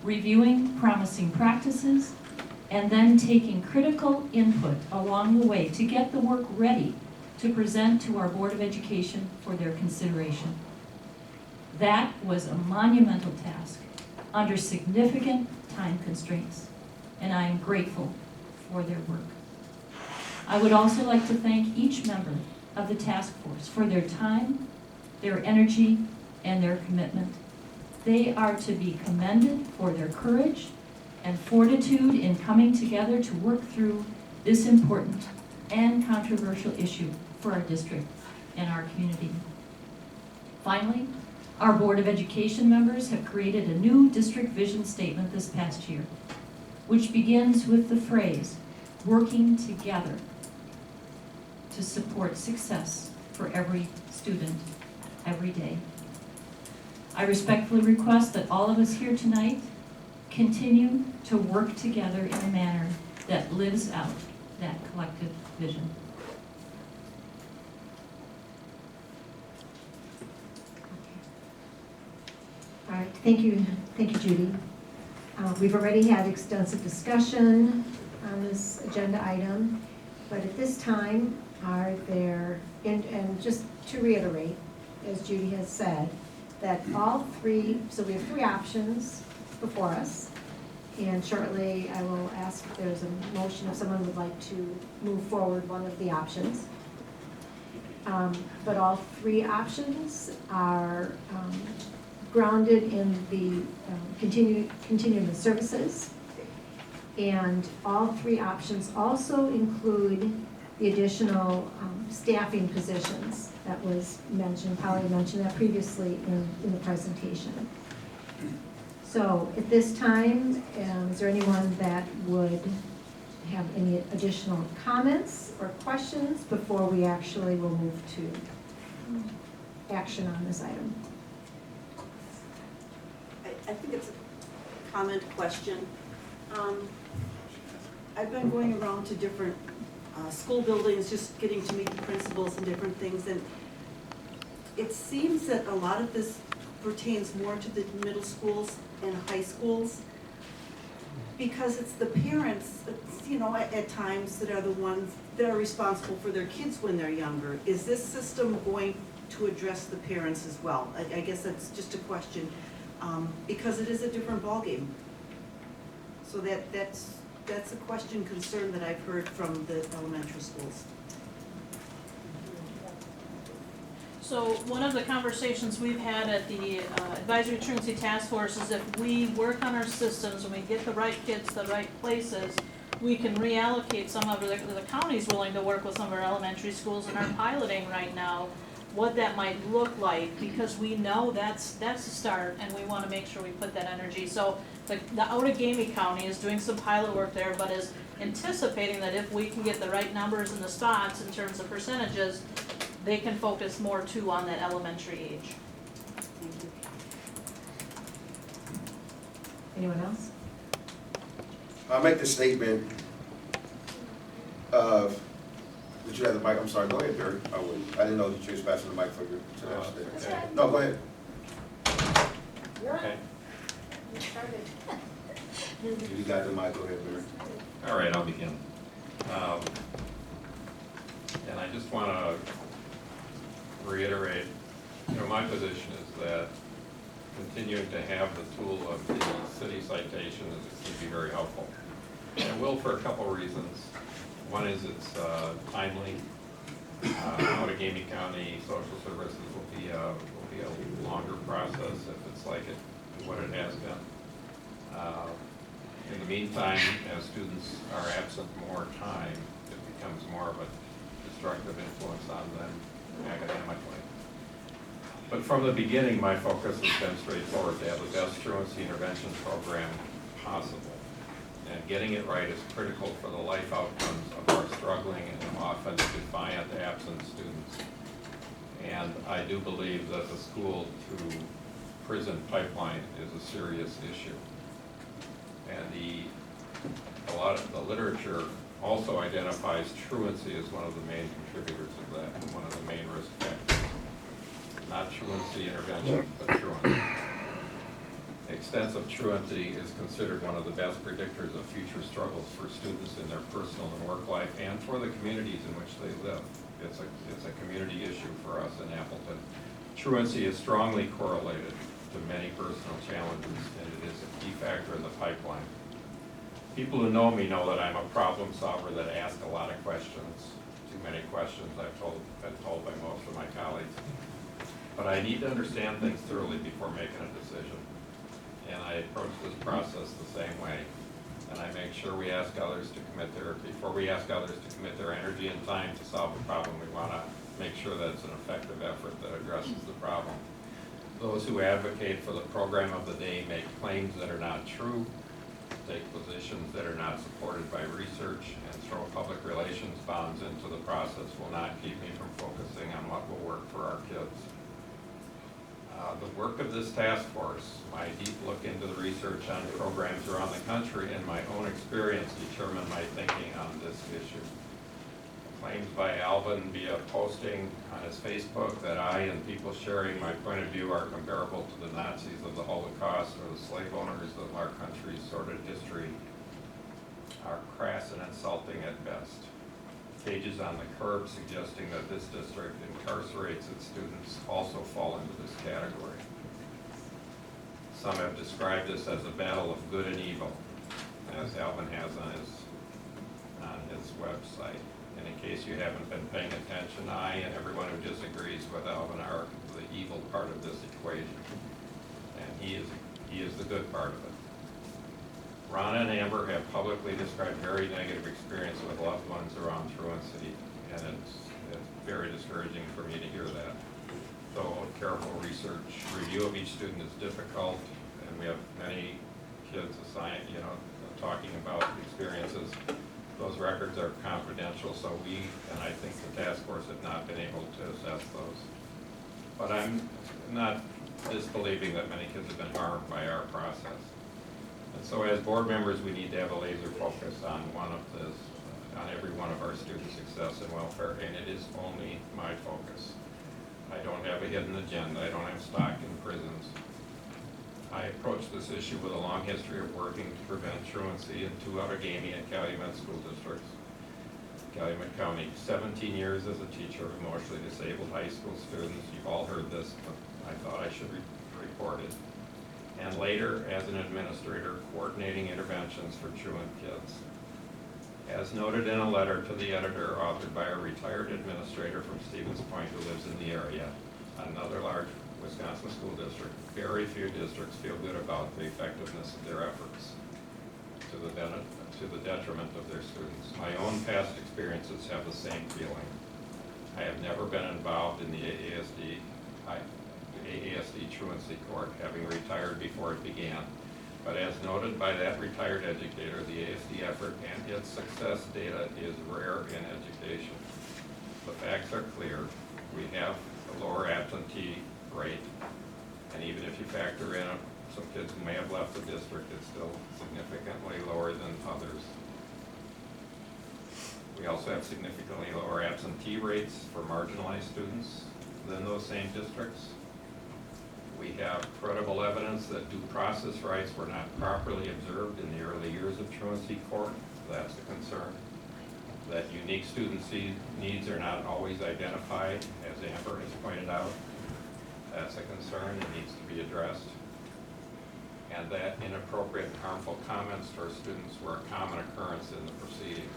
Speaker 15: reviewing promising practices, and then taking critical input along the way to get the work ready to present to our Board of Education for their consideration. That was a monumental task under significant time constraints, and I am grateful for their work. I would also like to thank each member of the task force for their time, their energy, and their commitment. They are to be commended for their courage and fortitude in coming together to work through this important and controversial issue for our district and our community. Finally, our Board of Education members have created a new district vision statement this past year, which begins with the phrase, working together to support success for every student, every day. I respectfully request that all of us here tonight continue to work together in a manner that lives out that collective vision.
Speaker 1: All right, thank you, Judy. We've already had extensive discussion on this agenda item, but at this time, are there, and just to reiterate, as Judy has said, that all 3, so we have 3 options before us, and shortly I will ask if there's a motion if someone would like to move forward one of the options. But all 3 options are grounded in the continuing services, and all 3 options also include the additional staffing positions that was mentioned. Polly mentioned that previously in the presentation. So at this time, is there anyone that would have any additional comments or questions before we actually will move to action on this item?
Speaker 16: I think it's comment, question. I've been going around to different school buildings, just getting to meet the principals and different things, and it seems that a lot of this pertains more to the middle schools and high schools, because it's the parents, you know, at times that are the ones that are responsible for their kids when they're younger. Is this system going to address the parents as well? I guess that's just a question, because it is a different ballgame. So that's a question, concern that I've heard from the elementary schools.
Speaker 2: So one of the conversations we've had at the Advisory Truancy Task Force is if we work on our systems and we get the right kids to the right places, we can reallocate some of the county's willing to work with some of our elementary schools and are piloting right now what that might look like, because we know that's a start and we want to make sure we put that energy. So the Outagamie County is doing some pilot work there, but is anticipating that if we can get the right numbers in the spots in terms of percentages, they can focus more too on that elementary age.
Speaker 16: Thank you.
Speaker 1: Anyone else?
Speaker 13: I'll make the statement of, did you have the mic? I'm sorry, go ahead, Barry. I didn't know that you was passing the mic for you.
Speaker 14: Okay.
Speaker 13: No, go ahead.
Speaker 14: Okay.
Speaker 13: You got the mic, go ahead, Barry.
Speaker 14: All right, I'll begin. And I just want to reiterate, you know, my position is that continuing to have the tool of the city citation is going to be very helpful. And it will for a couple reasons. One is it's timely. Outagamie County Social Services will be a longer process if it's like what it has been. In the meantime, as students are absent more time, it becomes more of a destructive influence on them academically. But from the beginning, my focus has been straightforward, to have the best truancy intervention program possible. And getting it right is critical for the life outcomes of our struggling and often defiant absent students. And I do believe that the school to prison pipeline is a serious issue. And a lot of the literature also identifies truancy as one of the main contributors of that, and one of the main risk factors. Not truancy intervention, but truancy. Extensive truancy is considered one of the best predictors of future struggles for students in their personal and work life and for the communities in which they live. It's a community issue for us in Appleton. Truancy is strongly correlated to many personal challenges, and it is a key factor in the pipeline. People who know me know that I'm a problem solver that asks a lot of questions, too many questions, been told by most of my colleagues. But I need to understand things thoroughly before making a decision. And I approach this process the same way. And I make sure we ask others to commit before we ask others to commit their energy and time to solve a problem, we want to make sure that it's an effective effort that addresses the problem. Those who advocate for the program of the day make claims that are not true, take positions that are not supported by research, and throw public relations bombs into the process will not keep me from focusing on what will work for our kids. The work of this task force, my deep look into the research on programs around the country, and my own experience determine my thinking on this issue. Claims by Alvin via posting on his Facebook that I and people sharing my point of view are comparable to the Nazis of the Holocaust or the slave owners of our country's sordid history are crass and insulting at best. Pages on the curb suggesting that this district incarcerates its students also fall into this category. Some have described this as a battle of good and evil, as Alvin has on his website. And in case you haven't been paying attention, I and everyone who disagrees with Alvin are the evil part of this equation. And he is the good part of it. Ron and Amber have publicly described very negative experience with loved ones around truancy, and it's very discouraging for me to hear that. Though careful review of each student is difficult, and we have many kids assigned, talking about experiences. Those records are confidential, so we, and I think the task force, have not been able to assess those. But I'm not disbelieving that many kids have been harmed by our process. And so as board members, we need to have a laser focus on on every one of our students' success and welfare, and it is only my focus. I don't have a hidden agenda. I don't have stock in prisons. I approach this issue with a long history of working to prevent truancy in 2 Outagamie and Calumet school districts. Calumet County, 17 years as a teacher of emotionally disabled high school students. You've all heard this, but I thought I should report it. And later, as an administrator, coordinating interventions for truant kids. As noted in a letter to the editor authored by a retired administrator from Stevens Point who lives in the area, another large Wisconsin school district, very few districts feel good about the effectiveness of their efforts to the detriment of their students. My own past experiences have the same feeling. I have never been involved in the AASD truancy court, having retired before it began. But as noted by that retired educator, the ASD effort and its success data is rare in education. The facts are clear. We have a lower absentee rate, and even if you factor in some kids who may have left the district, it's still significantly lower than others. We also have significantly lower absentee rates for marginalized students than those same districts. We have credible evidence that due process rights were not properly observed in the early years of truancy court. That's a concern. That unique student needs are not always identified, as Amber has pointed out. That's a concern that needs to be addressed. And that inappropriate and harmful comments to our students were a common occurrence in the proceedings.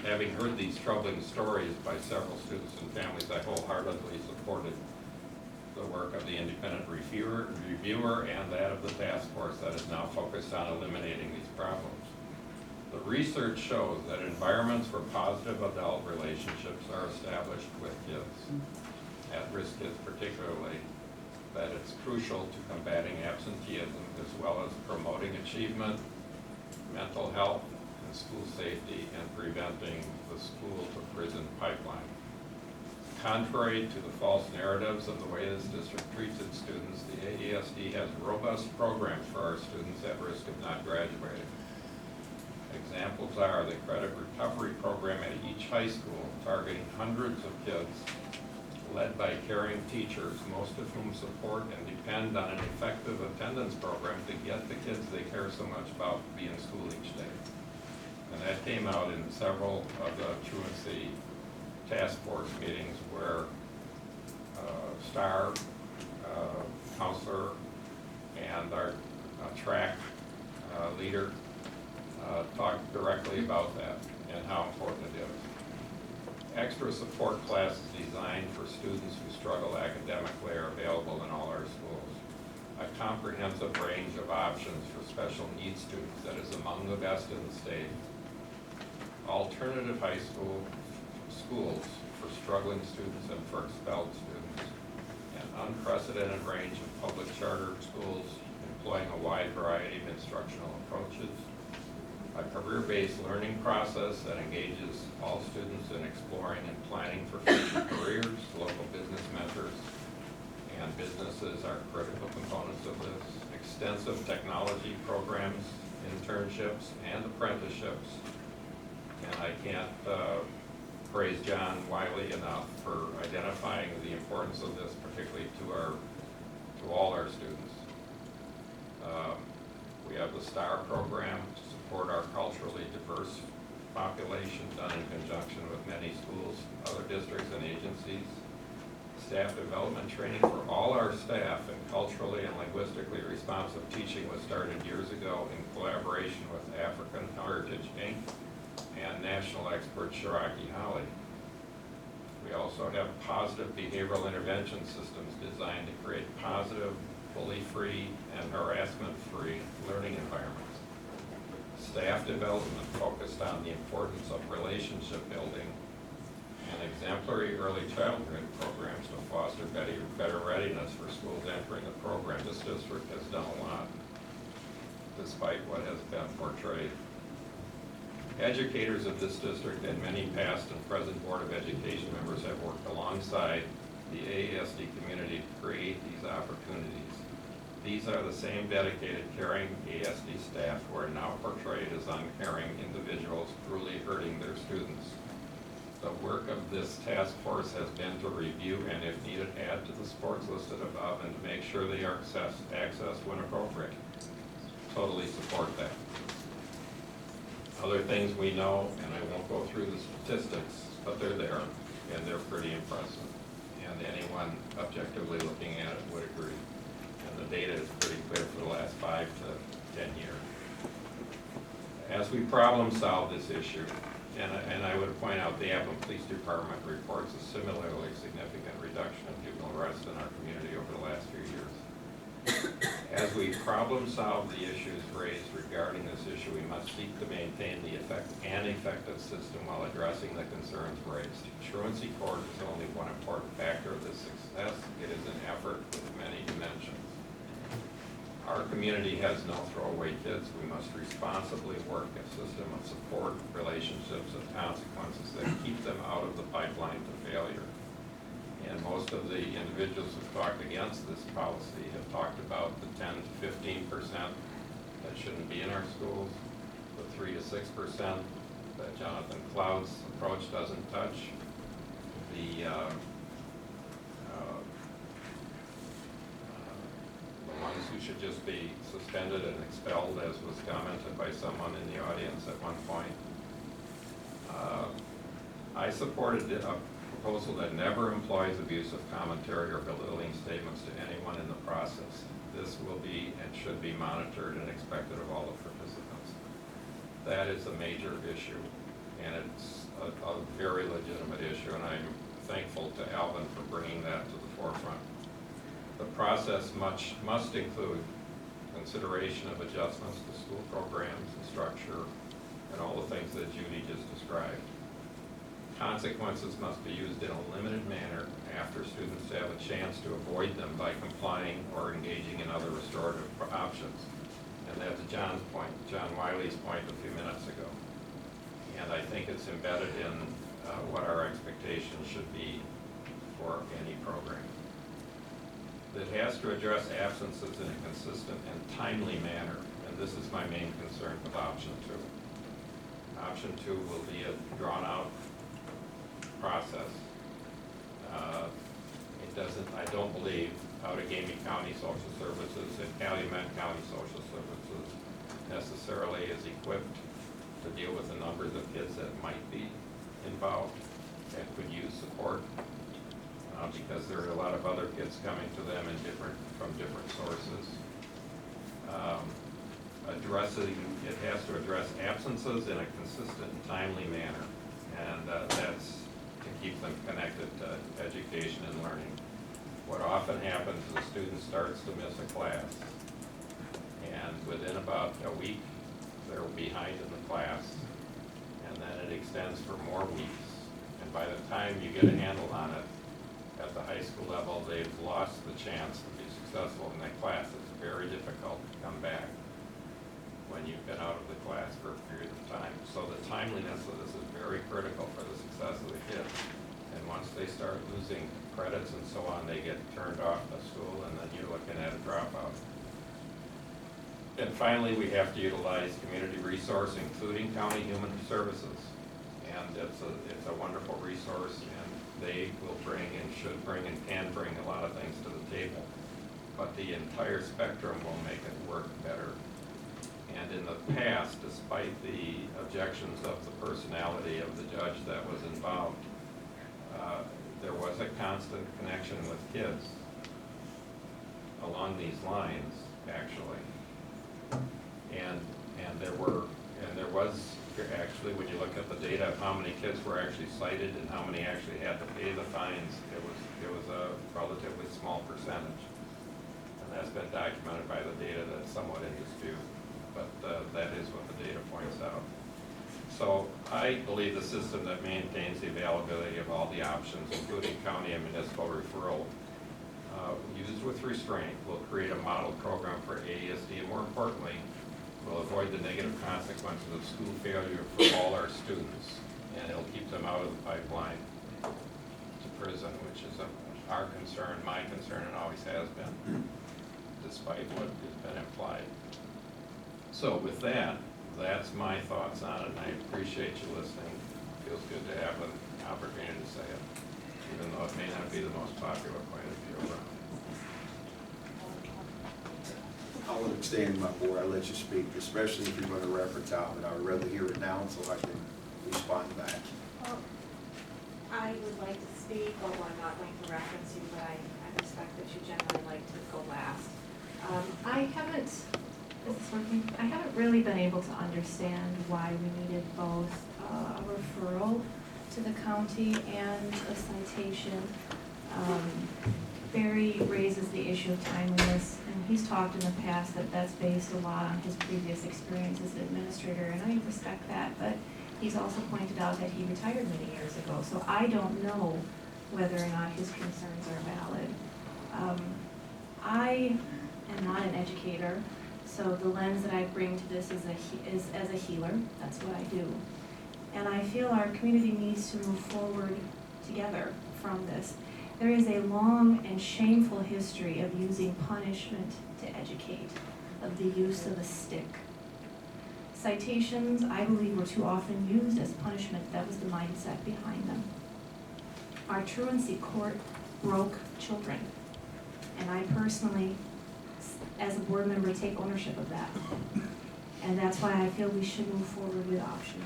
Speaker 14: Having heard these troubling stories by several students and families, I wholeheartedly supported the work of the independent reviewer and that of the task force that is now focused on eliminating these problems. The research shows that environments where positive adult relationships are established with kids, at-risk kids particularly, that it's crucial to combating absenteeism as well as promoting achievement, mental health, and school safety, and preventing the school to prison pipeline. Contrary to the false narratives of the way this district treats its students, the AASD has robust programs for our students at risk of not graduating. Examples are the credit recovery program at each high school, targeting hundreds of kids, led by caring teachers, most of whom support and depend on an effective attendance program to get the kids they care so much about to be in school each day. And that came out in several of the truancy task force meetings where STAR counselor and our track leader talked directly about that and how important it is. Extra support classes designed for students who struggle academically are available in all our schools. A comprehensive range of options for special needs students that is among the best in the state. Alternative high schools for struggling students and for expelled students. An unprecedented range of public charter schools employing a wide variety of instructional approaches. A career-based learning process that engages all students in exploring and planning for future careers. Local business mentors and businesses are critical components of this. Extensive technology programs, internships, and apprenticeships. And I can't praise John Wiley enough for identifying the importance of this, particularly to all our students. We have the STAR program to support our culturally diverse population, done in conjunction with many schools, other districts, and agencies. Staff development training for all our staff in culturally and linguistically responsive teaching was started years ago in collaboration with African Heritage Inc. and national expert Shiraki Holly. We also have positive behavioral intervention systems designed to create positive, bully-free, and harassment-free learning environments. Staff development focused on the importance of relationship building and exemplary early childhood programs to foster better readiness for schools entering the program. This district has done a lot, despite what has been portrayed. Educators of this district and many past and present Board of Education members have worked alongside the AASD community to create these opportunities. These are the same dedicated, caring ASD staff who are now portrayed as uncaring individuals cruelly hurting their students. The work of this task force has been to review and, if needed, add to the sports listed above and to make sure they are accessed when appropriate. Totally support that. Other things we know, and I won't go through the statistics, but they're there, and they're pretty impressive. And anyone objectively looking at it would agree. And the data is pretty clear for the last 5 to 10 years. As we problem solve this issue, and I would point out the Appleton Police Department reports a similarly significant reduction of juvenile arrests in our community over the last few years. As we problem solve the issues raised regarding this issue, we must seek to maintain the effective system while addressing the concerns raised. Truancy court is only one important factor of this success. It is an effort with many dimensions. Our community has no throwaway kids. We must responsibly work a system of support, relationships, and consequences that keep them out of the pipeline to failure. And most of the individuals who've talked against this policy have talked about the 10 to 15% that shouldn't be in our schools, the 3 to 6% that Jonathan Cloud's approach doesn't touch, the ones who should just be suspended and expelled, as was commented by someone in the audience at one point. I supported a proposal that never employs abusive commentary or belittling statements to anyone in the process. This will be and should be monitored and expected of all the participants. That is a major issue, and it's a very legitimate issue, and I'm thankful to Alvin for bringing that to the forefront. The process must include consideration of adjustments to school programs and structure and all the things that Judy just described. Consequences must be used in a limited manner after students have a chance to avoid them by complying or engaging in other restorative options. And that's John Wiley's point a few minutes ago. And I think it's embedded in what our expectations should be for any program. It has to address absences in a consistent and timely manner, and this is my main concern with option 2. Option 2 will be a drawn-out process. I don't believe Outagamie County Social Services and Calumet County Social Services necessarily is equipped to deal with the numbers of kids that might be involved and could use support. Because there are a lot of other kids coming to them from different sources. It has to address absences in a consistent and timely manner, and that's to keep them connected to education and learning. What often happens is a student starts to miss a class, and within about a week, they're behind in the class, and then it extends for more weeks, and by the time you get a handle on it, at the high school level, they've lost the chance to be successful in that class. It's very difficult to come back when you've been out of the class for a period of time. So the timeliness of this is very critical for the success of the kids. And once they start losing credits and so on, they get turned off the school, and then you're looking at a dropout. And finally, we have to utilize community resource, including county human services. And it's a wonderful resource, and they will bring and should bring and can bring a lot of things to the table. But the entire spectrum will make it work better. And in the past, despite the objections of the personality of the judge that was involved, there was a constant connection with kids along these lines, actually. And there was actually, when you look at the data of how many kids were actually cited and how many actually had to pay the fines, it was a relatively small percentage. And that's been documented by the data that's somewhat in dispute, but that is what the data points out. So I believe the system that maintains the availability of all the options, including county and municipal referral, used with restraint, will create a model program for AASD, and more importantly, will avoid the negative consequences of school failure for all our students, and it'll keep them out of the pipeline to prison, which is our concern, my concern, and always has been. despite what has been implied. So with that, that's my thoughts on it, and I appreciate you listening. It feels good to have an opportunity to say it, even though it may not be the most popular point of view around.
Speaker 13: I want to extend my board, I'll let you speak, especially if you're going to reference Alvin. I would rather hear it now so I can respond back.
Speaker 17: Well, I would like to speak, although I'm not going to reference you, but I respect that you generally like to go last. I haven't, is this working? I haven't really been able to understand why we needed both a referral to the county and a citation. Barry raises the issue of timeliness, and he's talked in the past that that's based a lot on his previous experience as an administrator, and I respect that, but he's also pointed out that he retired many years ago, so I don't know whether or not his concerns are valid. I am not an educator, so the lens that I bring to this is as a healer. That's what I do. And I feel our community needs to move forward together from this. There is a long and shameful history of using punishment to educate, of the use of a stick. Citations, I believe, were too often used as punishment. That was the mindset behind them. Our truancy court broke children, and I personally, as a board member, take ownership of that. And that's why I feel we should move forward with option 2.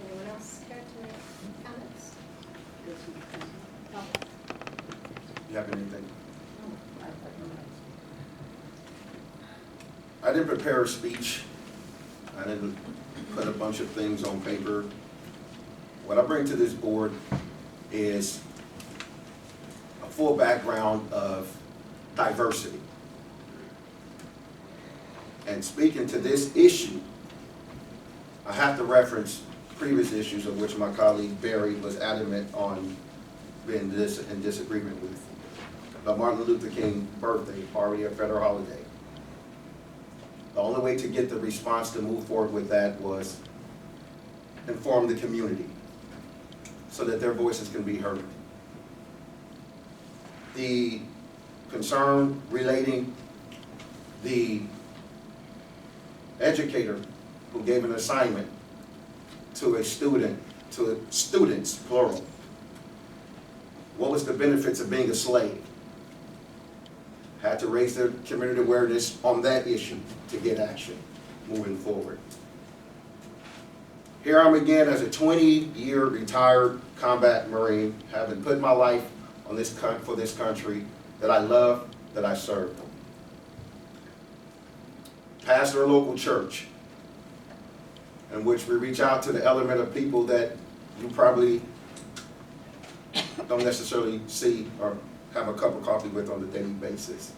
Speaker 1: Anyone else care to make comments? No.
Speaker 13: You have anything? I didn't prepare a speech. I didn't put a bunch of things on paper. What I bring to this board is a full background of diversity. And speaking to this issue, I have to reference previous issues of which my colleague Barry was adamant on being in disagreement with. The Martin Luther King birthday, already a federal holiday. The only way to get the response to move forward with that was inform the community so that their voices can be heard. The concern relating the educator who gave an assignment to a student, to students, plural. What was the benefits of being a slave? Had to raise their community awareness on that issue to get action moving forward. Here I'm again as a 20-year retired combat Marine, having put my life on this for this country that I love, that I serve. Pastor a local church in which we reach out to the element of people that you probably don't necessarily see or have a cup of coffee with on a daily basis.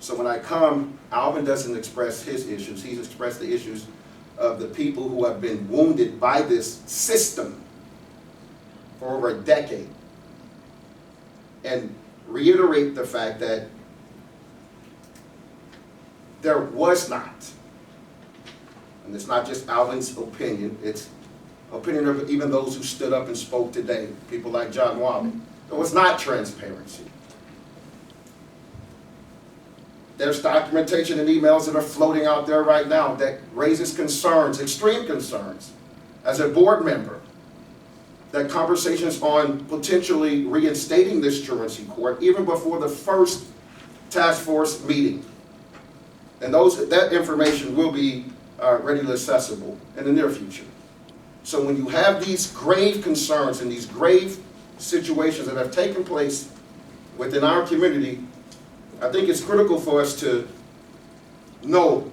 Speaker 13: So when I come, Alvin doesn't express his issues. He's expressed the issues of the people who have been wounded by this system for over a decade. And reiterate the fact that there was not, and it's not just Alvin's opinion, it's opinion of even those who stood up and spoke today, people like John Wiley. There was not transparency. There's documentation and emails that are floating out there right now that raises concerns, extreme concerns, as a board member, that conversations on potentially reinstating this truancy court even before the first task force meeting. And that information will be readily accessible in the near future. So when you have these grave concerns and these grave situations that have taken place within our community, I think it's critical for us to know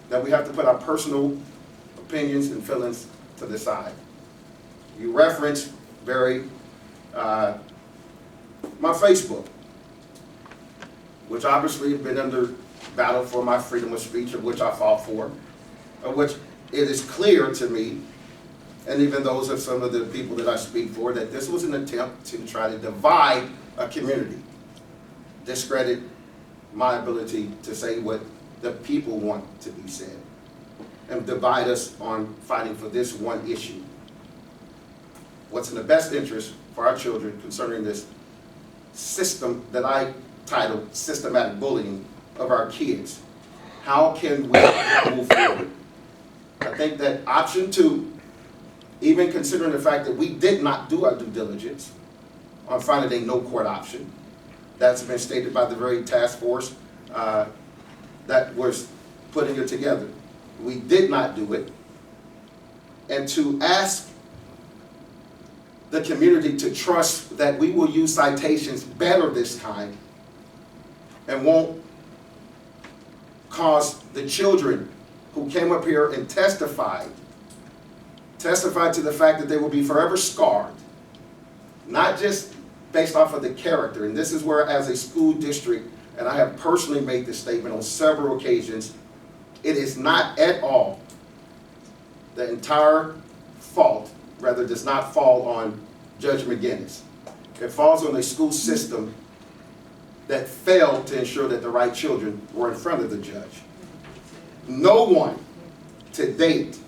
Speaker 13: that we have to put our personal opinions and feelings to the side. You referenced, Barry, my Facebook, which obviously has been under battle for my freedom of speech, of which I fought for, of which it is clear to me, and even those of some of the people that I speak for, that this was an attempt to try to divide a community, discredit my ability to say what the people want to be said, and divide us on fighting for this one issue.
Speaker 18: what's in the best interest for our children concerning this system that I titled systematic bullying of our kids. How can we move forward? I think that option 2, even considering the fact that we did not do our due diligence on finding a no court option, that's been stated by the very task force that was putting it together. We did not do it. And to ask the community to trust that we will use citations better this time and won't cause the children who came up here and testified to the fact that they will be forever scarred, not just based off of the character. And this is where, as a school district, and I have personally made this statement on several occasions, it is not at all the entire fault, rather does not fall on Judge McGinnis. It falls on a school system that failed to ensure that the right children were in front of the judge. No one to date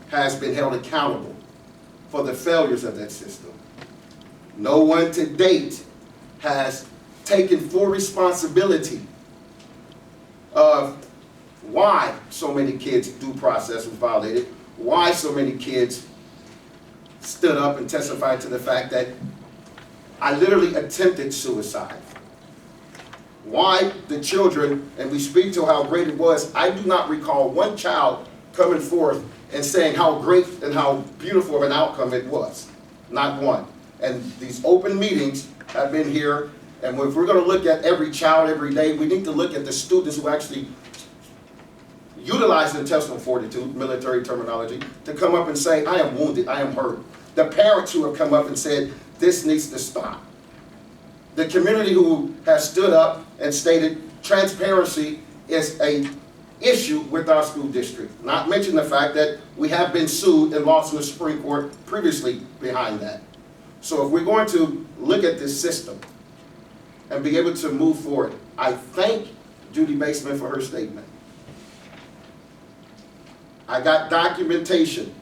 Speaker 18: has been held accountable for the failures of that system. No one to date has taken full responsibility of why so many kids' due process was violated, why so many kids stood up and testified to the fact that I literally attempted suicide. Why the children, and we speak to how great it was, I do not recall one child coming forth and saying how great and how beautiful of an outcome it was. Not one. And these open meetings have been here, and if we're going to look at every child every day, we need to look at the students who actually utilize the intestinal fortitude, military terminology, to come up and say, I am wounded, I am hurt. The parents who have come up and said, this needs to stop. The community who has stood up and stated transparency is an issue with our school district. Not mention the fact that we have been sued and lost in the Supreme Court previously behind that. So if we're going to look at this system and be able to move forward, I thank Judy Baseman for her statement. I got documentation,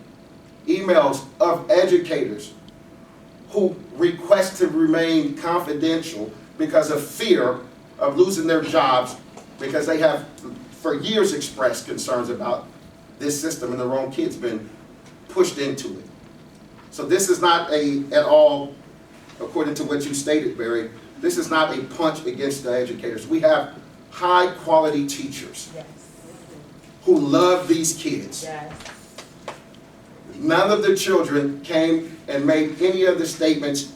Speaker 18: emails of educators who request to remain confidential because of fear of losing their jobs, because they have for years expressed concerns about this system and their own kids been pushed into it. So this is not at all, according to what you stated, Barry, this is not a punch against the educators. We have high quality teachers who love these kids. None of the children came and made any of the statements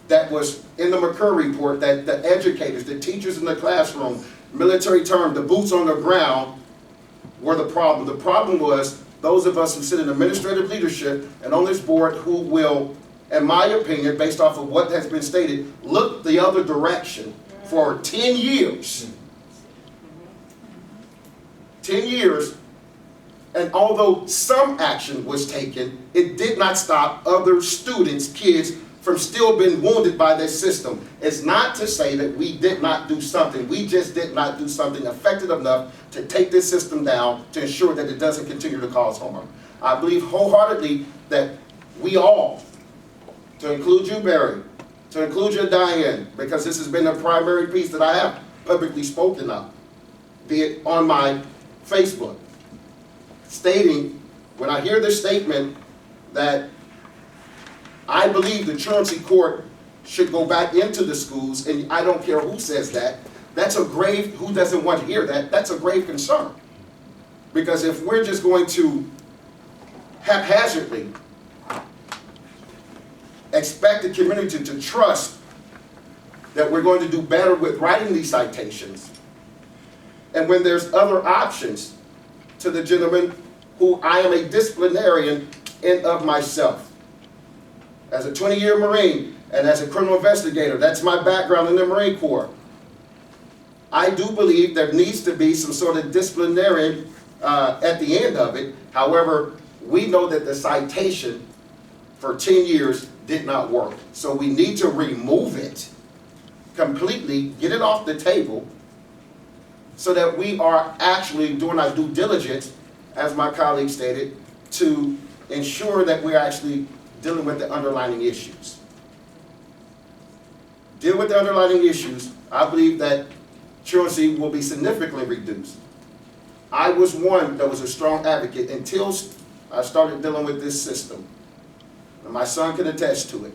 Speaker 18: that was in the McCurry report that the educators, the teachers in the classroom, military term, the boots on the ground, were the problem. The problem was those of us who sit in administrative leadership and on this board who will, in my opinion, based off of what has been stated, look the other direction for 10 years. 10 years, and although some action was taken, it did not stop other students, kids, from still being wounded by this system. It's not to say that we did not do something. We just did not do something effective enough to take this system down to ensure that it doesn't continue to cause harm. I believe wholeheartedly that we all, to include you, Barry, to include you, Diane, because this has been a primary piece that I have publicly spoken of, be it on my Facebook, stating, when I hear this statement, that I believe the truancy court should go back into the schools, and I don't care who says that, that's a grave, who doesn't want to hear that, that's a grave concern. Because if we're just going to haphazardly expect the community to trust that we're going to do better with writing these citations, and when there's other options, to the gentleman who I am a disciplinarian in of myself. As a 20-year Marine and as a criminal investigator, that's my background in the Marine Corps. I do believe there needs to be some sort of disciplinarian at the end of it. However, we know that the citation for 10 years did not work. So we need to remove it completely, get it off the table, so that we are actually doing our due diligence, as my colleague stated, to ensure that we're actually dealing with the underlying issues. Deal with the underlying issues, I believe that truancy will be significantly reduced. I was one that was a strong advocate until I started dealing with this system. And my son can attest to it.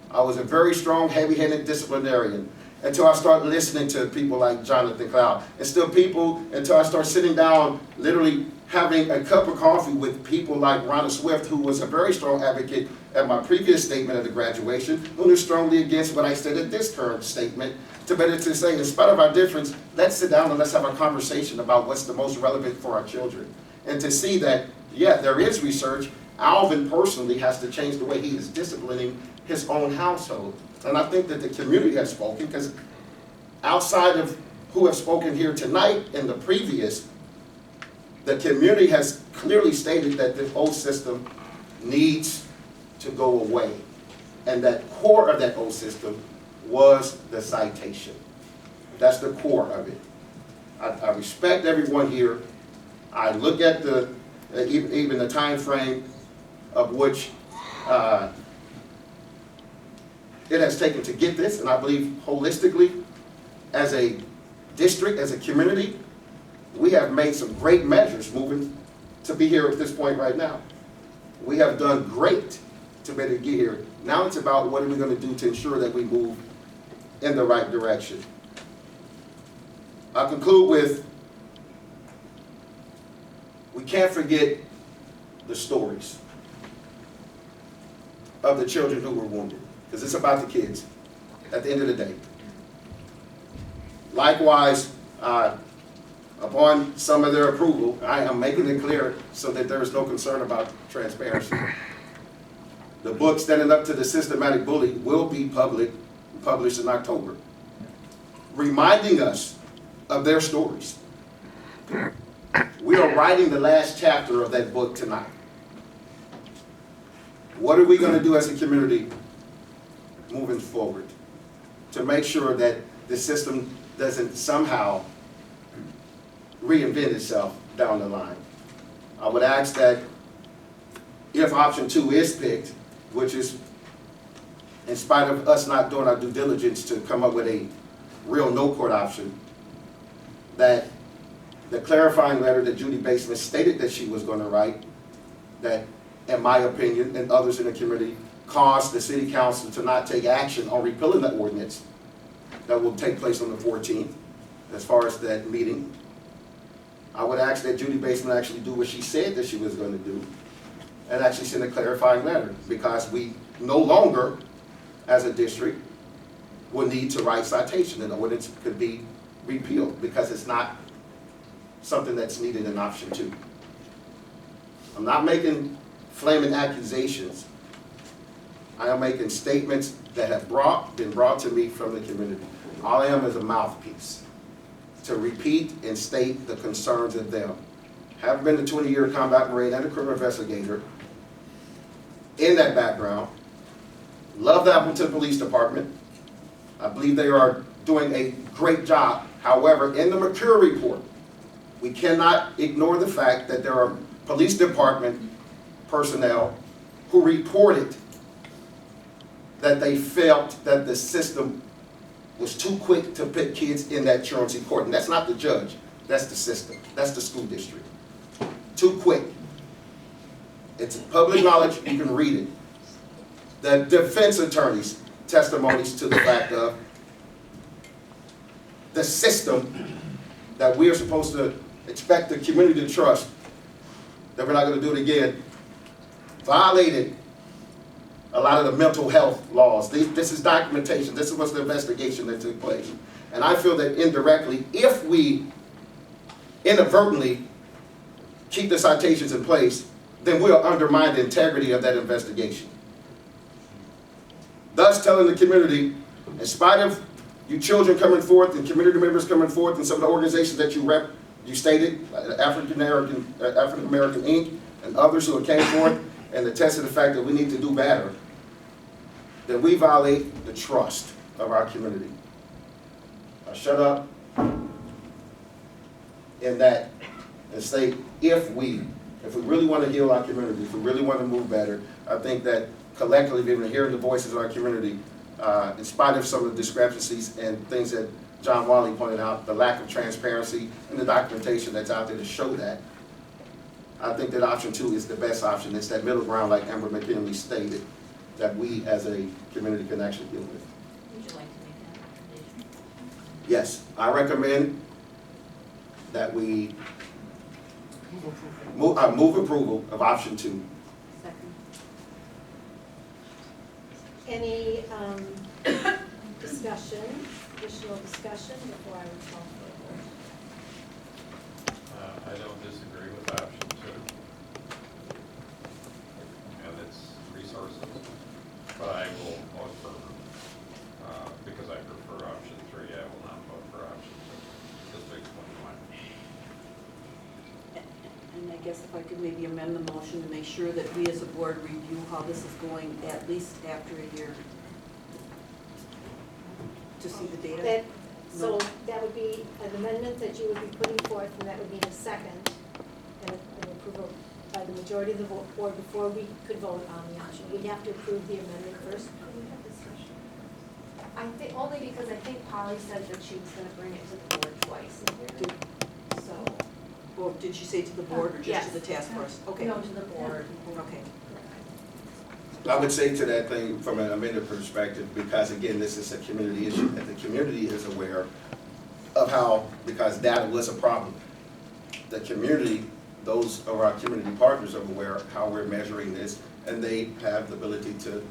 Speaker 18: I was a very strong, heavy-handed disciplinarian until I started listening to people like Jonathan Cloud. And still people, until I started sitting down, literally having a cup of coffee with people like Rhonda Swift, who was a very strong advocate at my previous statement at the graduation, who was strongly against what I said at this current statement, to better to say, in spite of our difference, let's sit down and let's have a conversation about what's the most relevant for our children. And to see that, yeah, there is research. Alvin personally has to change the way he is disciplining his own household. And I think that the community has spoken, because outside of who have spoken here tonight and the previous, the community has clearly stated that the old system needs to go away. And that core of that old system was the citation. That's the core of it. I respect everyone here. I look at the even the time frame of which it has taken to get this, and I believe holistically, as a district, as a community, we have made some great measures moving to be here at this point right now. We have done great to be able to get here. Now it's about what are we going to do to ensure that we move in the right direction. I'll conclude with, we can't forget the stories of the children who were wounded, because it's about the kids at the end of the day. Likewise, upon some of their approval, I am making it clear so that there is no concern about transparency. The book, Standing Up to the Systematic Bully, will be published in October, reminding us of their stories. We are writing the last chapter of that book tonight. What are we going to do as a community moving forward to make sure that the system doesn't somehow reinvent itself down the line? I would ask that if option 2 is picked, which is in spite of us not doing our due diligence to come up with a real no-court option, that the clarifying letter that Judy Baseman stated that she was going to write, that in my opinion and others in the community, caused the city council to not take action on repealing that ordinance that will take place on the 14th, as far as that meeting. I would ask that Judy Baseman actually do what she said that she was going to do, and actually send a clarifying letter, because we no longer, as a district, will need to write citation, and the ordinance could be repealed, because it's not something that's needed in option 2. I'm not making flaming accusations. I am making statements that have been brought to me from the community. All I am is a mouthpiece to repeat and state the concerns of them. Having been a 20-year combat Marine and a criminal investigator, in that background, love the Appleton Police Department. I believe they are doing a great job. However, in the McCure report, we cannot ignore the fact that there are police department personnel who reported that they felt that the system was too quick to put kids in that truancy court. And that's not the judge, that's the system, that's the school district. Too quick. It's public knowledge, you can read it. The defense attorney's testimonies to the fact of the system that we are supposed to expect the community to trust, that we're not going to do it again, violated a lot of the mental health laws. This is documentation. This was the investigation that took place. And I feel that indirectly, if we inadvertently keep the citations in place, then we'll undermine the integrity of that investigation. Thus telling the community, in spite of you children coming forth and community members coming forth and some of the organizations that you stated, African American Inc. and others who came forth and attested the fact that we need to do better, that we violate the trust of our community. I shut up in that and say, if we really want to heal our community, if we really want to move better, I think that collectively been hearing the voices of our community, in spite of some of the discrepancies and things that John Wiley pointed out, the lack of transparency and the documentation that's out there to show that. I think that option 2 is the best option. It's that middle ground, like Amber McKinley stated, that we as a community can actually deal with.
Speaker 15: Would you like to make that recommendation?
Speaker 18: Yes, I recommend that we move approval of option 2.
Speaker 16: Second.
Speaker 1: Any discussion, additional discussion before I would call for a vote?
Speaker 14: I don't disagree with option 2 and its resources, but I will vote for, because I prefer option 3, I will not vote for option 2. Just to explain why.
Speaker 16: And I guess if I could maybe amend the motion to make sure that we as a board review how this is going at least after a year. To see the data?
Speaker 1: So that would be an amendment that you would be putting forth, and that would need a second, and an approval by the majority of the board before we could vote on the option. We'd have to approve the amendment first.
Speaker 17: Could we have discussion? I think, only because I think Polly said that she was gonna bring it to the board twice a year. So,
Speaker 16: Or did you say to the board or just
Speaker 17: Yes.
Speaker 16: to the task force? Okay.
Speaker 17: no, to the board.
Speaker 16: Okay.
Speaker 18: I would say to that thing from an amended perspective, because again, this is a community issue, that the community is aware of how, because data was a problem. The community, those of our community partners are aware of how we're measuring this, and they have the ability to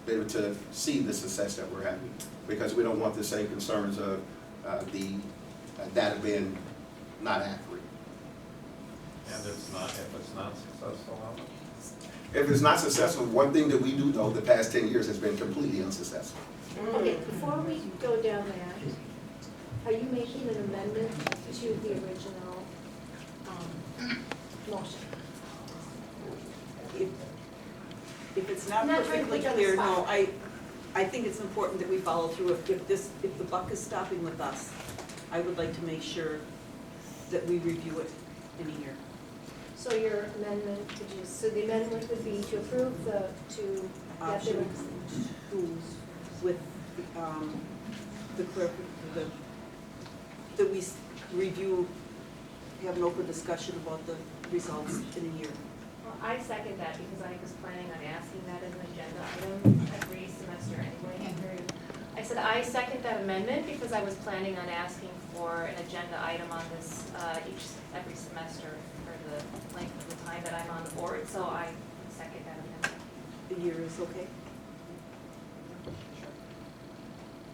Speaker 18: be able to see the success that we're having. Because we don't want the same concerns of the data being not accurate.
Speaker 14: And if it's not successful, how much?
Speaker 18: If it's not successful, one thing that we do know, the past 10 years has been completely unsuccessful.
Speaker 1: Okay, before we go down that, are you making an amendment to the original motion?
Speaker 16: If it's not
Speaker 1: I'm not trying to
Speaker 16: perfectly
Speaker 1: put you on the
Speaker 16: clear, no,
Speaker 1: spot.
Speaker 16: I think it's important that we follow through. If the buck is stopping with us, I would like to make sure that we review it in a year.
Speaker 1: So your amendment, so the amendment would be to approve that
Speaker 16: Option 2 with the clerk, that we review, have an open discussion about the results in a year.
Speaker 17: Well, I second that because I was planning on asking that as an agenda item every semester anyway. I said I second that amendment because I was planning on asking for an agenda item on this every semester for the length of the time that I'm on the board, so I second that amendment.
Speaker 16: A year is okay?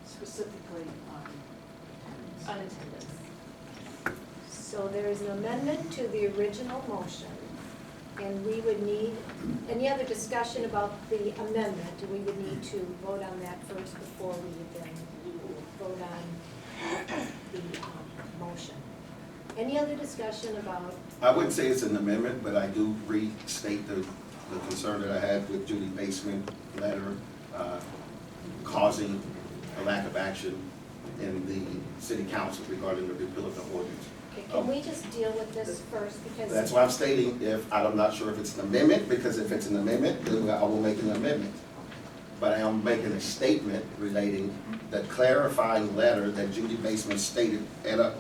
Speaker 16: Specifically
Speaker 17: On attendance.
Speaker 1: So there is an amendment to the original motion, and we would need, any other discussion about the amendment? We would need to vote on that first before we then vote on the motion. Any other discussion about?
Speaker 18: I wouldn't say it's an amendment, but I do restate the concern that I had with Judy Baseman letter causing a lack of action in the city council regarding the repeal of the ordinance.
Speaker 1: Okay, can we just deal with this first, because?
Speaker 18: That's why I'm stating, I'm not sure if it's an amendment, because if it's an amendment, then I will make an amendment. But I am making a statement relating the clarifying letter that Judy Baseman stated at an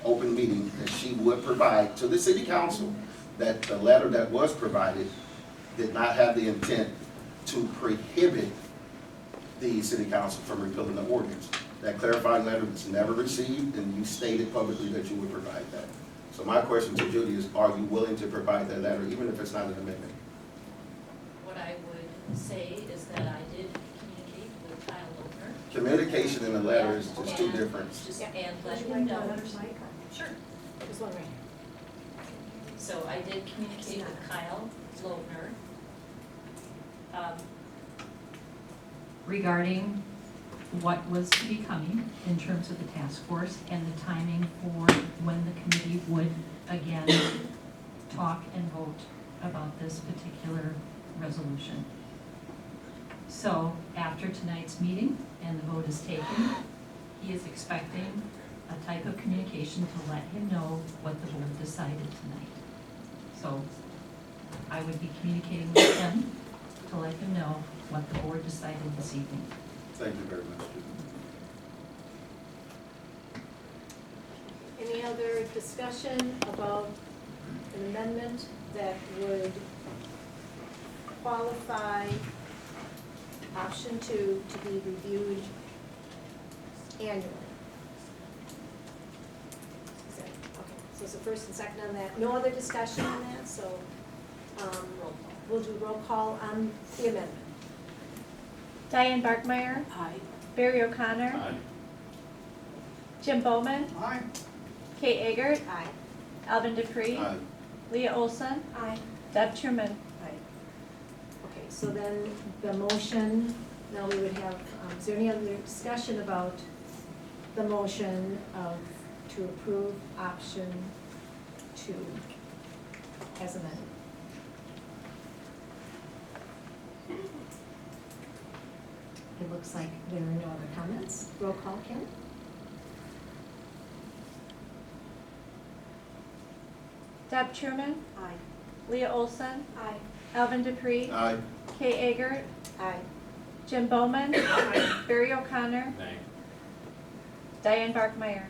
Speaker 18: open meeting that she would provide to the city council, that the letter that was provided did not have the intent to prohibit the city council from repealing the ordinance. That clarifying letter was never received, and you stated publicly that you would provide that. So my question to Judy is, are you willing to provide that letter, even if it's not an amendment?
Speaker 15: What I would say is that I did communicate with Kyle Loebner.
Speaker 18: Communication in the letter is just two different.
Speaker 15: And let
Speaker 1: Would you
Speaker 15: him
Speaker 1: like
Speaker 15: know.
Speaker 1: another mic?
Speaker 15: Sure.
Speaker 1: There's one right
Speaker 15: So I did communicate with Kyle Loebner regarding what was to be coming in terms of the task force and the timing for when the committee would again talk and vote about this particular resolution. So after tonight's meeting and the vote is taken, he is expecting a type of communication to let him know what the board decided tonight. So I would be communicating with him to let him know what the board decided this evening.
Speaker 18: Thank you very much.
Speaker 1: Any other discussion about an amendment that would qualify option 2 to be reviewed annually? Is that, okay, so it's a first and second on that. No other discussion on that, so we'll do roll call on the amendment.
Speaker 19: Diane Barkmeyer.
Speaker 11: Aye.
Speaker 19: Barry O'Connor.
Speaker 14: Aye.
Speaker 19: Jim Bowman.
Speaker 3: Aye.
Speaker 19: Kate Eggert.
Speaker 1: Aye.
Speaker 19: Alvin Dupree.
Speaker 18: Aye.
Speaker 19: Leah Olson.
Speaker 1: Aye.
Speaker 19: Deb Truman.
Speaker 1: Okay, so then the motion, now we would have, is there any other discussion about the motion to approve option 2 as amended? It looks like there are no other comments. Roll call, Kim?
Speaker 19: Deb Truman.
Speaker 1: Aye.
Speaker 19: Leah Olson.
Speaker 1: Aye.
Speaker 19: Alvin Dupree.
Speaker 18: Aye.
Speaker 19: Kate Eggert.
Speaker 1: Aye.
Speaker 19: Jim Bowman. Barry O'Connor.
Speaker 14: Nay.
Speaker 19: Diane Barkmeyer.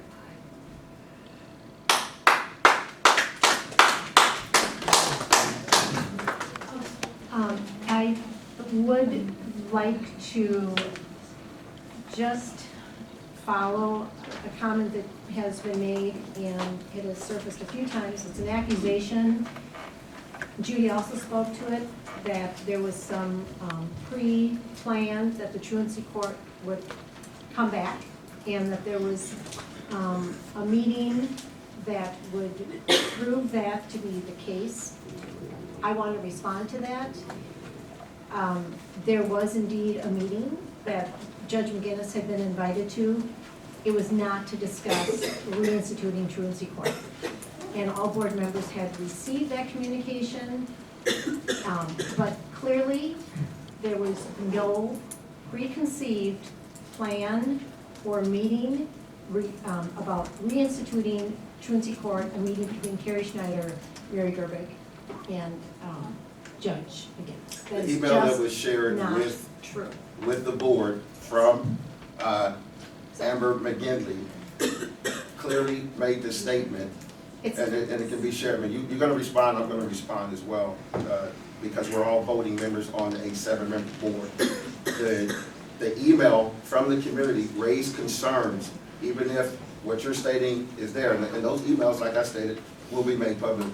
Speaker 1: I would like to just follow a comment that has been made, and it has surfaced a few times. It's an accusation. Judy also spoke to it, that there was some pre-planned that the truancy court would come back, and that there was a meeting that would prove that to be the case. I want to respond to that. There was indeed a meeting that Judge McGinnis had been invited to. It was not to discuss reinstituting truancy court. And all board members had received that communication, but clearly there was no preconceived plan or meeting about reinstituting truancy court, a meeting between Carrie Schneider, Mary Gerbic, and Judge McGinnis. That
Speaker 18: The
Speaker 1: is
Speaker 18: email that
Speaker 1: just
Speaker 18: was shared
Speaker 1: not
Speaker 18: with,
Speaker 1: true.
Speaker 18: with the board from Amber McGinley clearly made the statement, and it can be shared. I mean, you're gonna respond, I'm gonna respond as well, because we're all voting members on a 7-member board. The email from the community raised concerns, even if what you're stating is there, and those emails, like I stated, will be made public.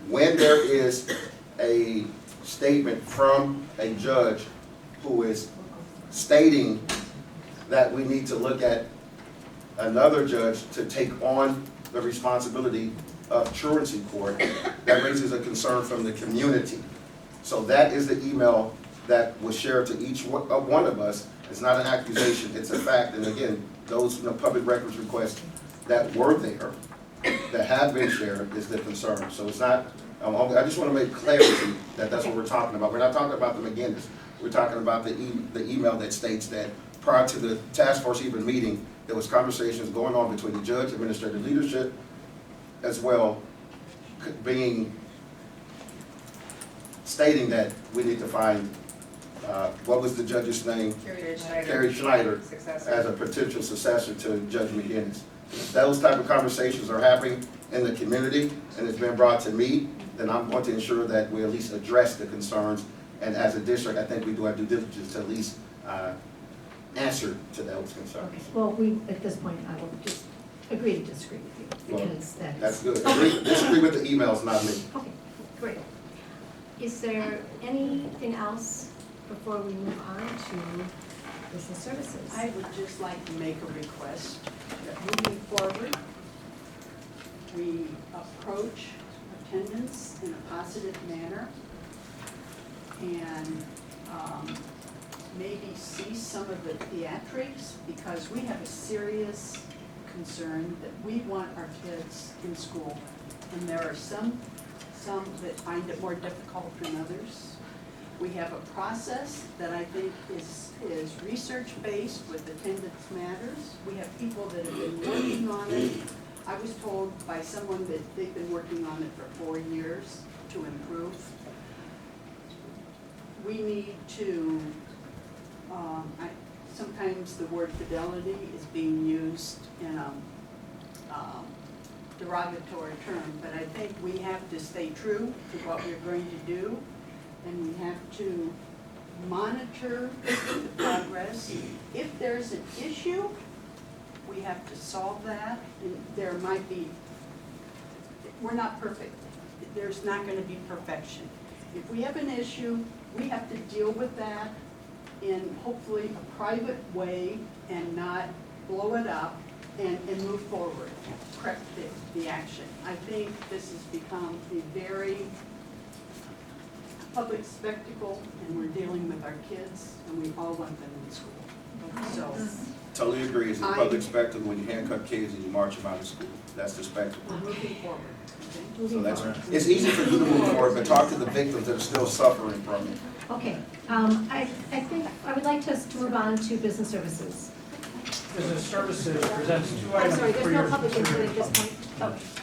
Speaker 18: When there is a statement from a judge who is stating that we need to look at another judge to take on the responsibility of truancy court, that raises a concern from the community. So that is the email that was shared to each one of us. It's not an accusation, it's a fact. And again, those public records requests that were there, that have been shared, is the concern. So it's not, I just want to make clarity that that's what we're talking about. We're not talking about the McGinnis. We're talking about the email that states that prior to the task force even meeting, there was conversations going on between the judge, administrative leadership, as well, stating that we need to find, what was the judge's name? Carrie Schneider, as a potential successor to Judge McGinnis. If those type of conversations are happening in the community and it's been brought to me, then I'm going to ensure that we at least address the concerns. And as a district, I think we do have due diligence to at least answer to those concerns.
Speaker 1: Okay, well, at this point, I will just agree to disagree with you,
Speaker 18: Well,
Speaker 1: because that is.
Speaker 18: that's good. Disagree with the emails, not me.
Speaker 1: Okay, great. Is there anything else before we move on to business services?
Speaker 11: I would just like to make a request that moving forward, we approach attendance in a positive manner and maybe cease some of the theatrics, because we have a serious concern that we want our kids in school. And there are some that find it more difficult than others. We have a process that I think is research-based with attendance matters. We have people that have been working on it. I was told by someone that they've been working on it for 4 years to improve.
Speaker 20: we need to, sometimes the word fidelity is being used in a derogatory term, but I think we have to stay true to what we're going to do, and we have to monitor the progress. If there's an issue, we have to solve that, and there might be, we're not perfect. There's not gonna be perfection. If we have an issue, we have to deal with that in hopefully a private way and not blow it up and move forward, correct the action. I think this has become a very public spectacle, and we're dealing with our kids, and we all want them in school. So,
Speaker 18: Totally agree, it's a public spectacle when you handcuff kids and you march them out of school. That's the spectacle.
Speaker 20: we're moving forward.
Speaker 18: So that's, it's easy for you to move forward, but talk to the victims that are still suffering from it.
Speaker 1: Okay, I think I would like us to move on to business services.
Speaker 21: Business services presents two
Speaker 1: I'm
Speaker 21: items
Speaker 1: sorry,
Speaker 21: for
Speaker 1: there's
Speaker 21: your
Speaker 1: no public input at this
Speaker 21: consideration.
Speaker 1: point. Oh,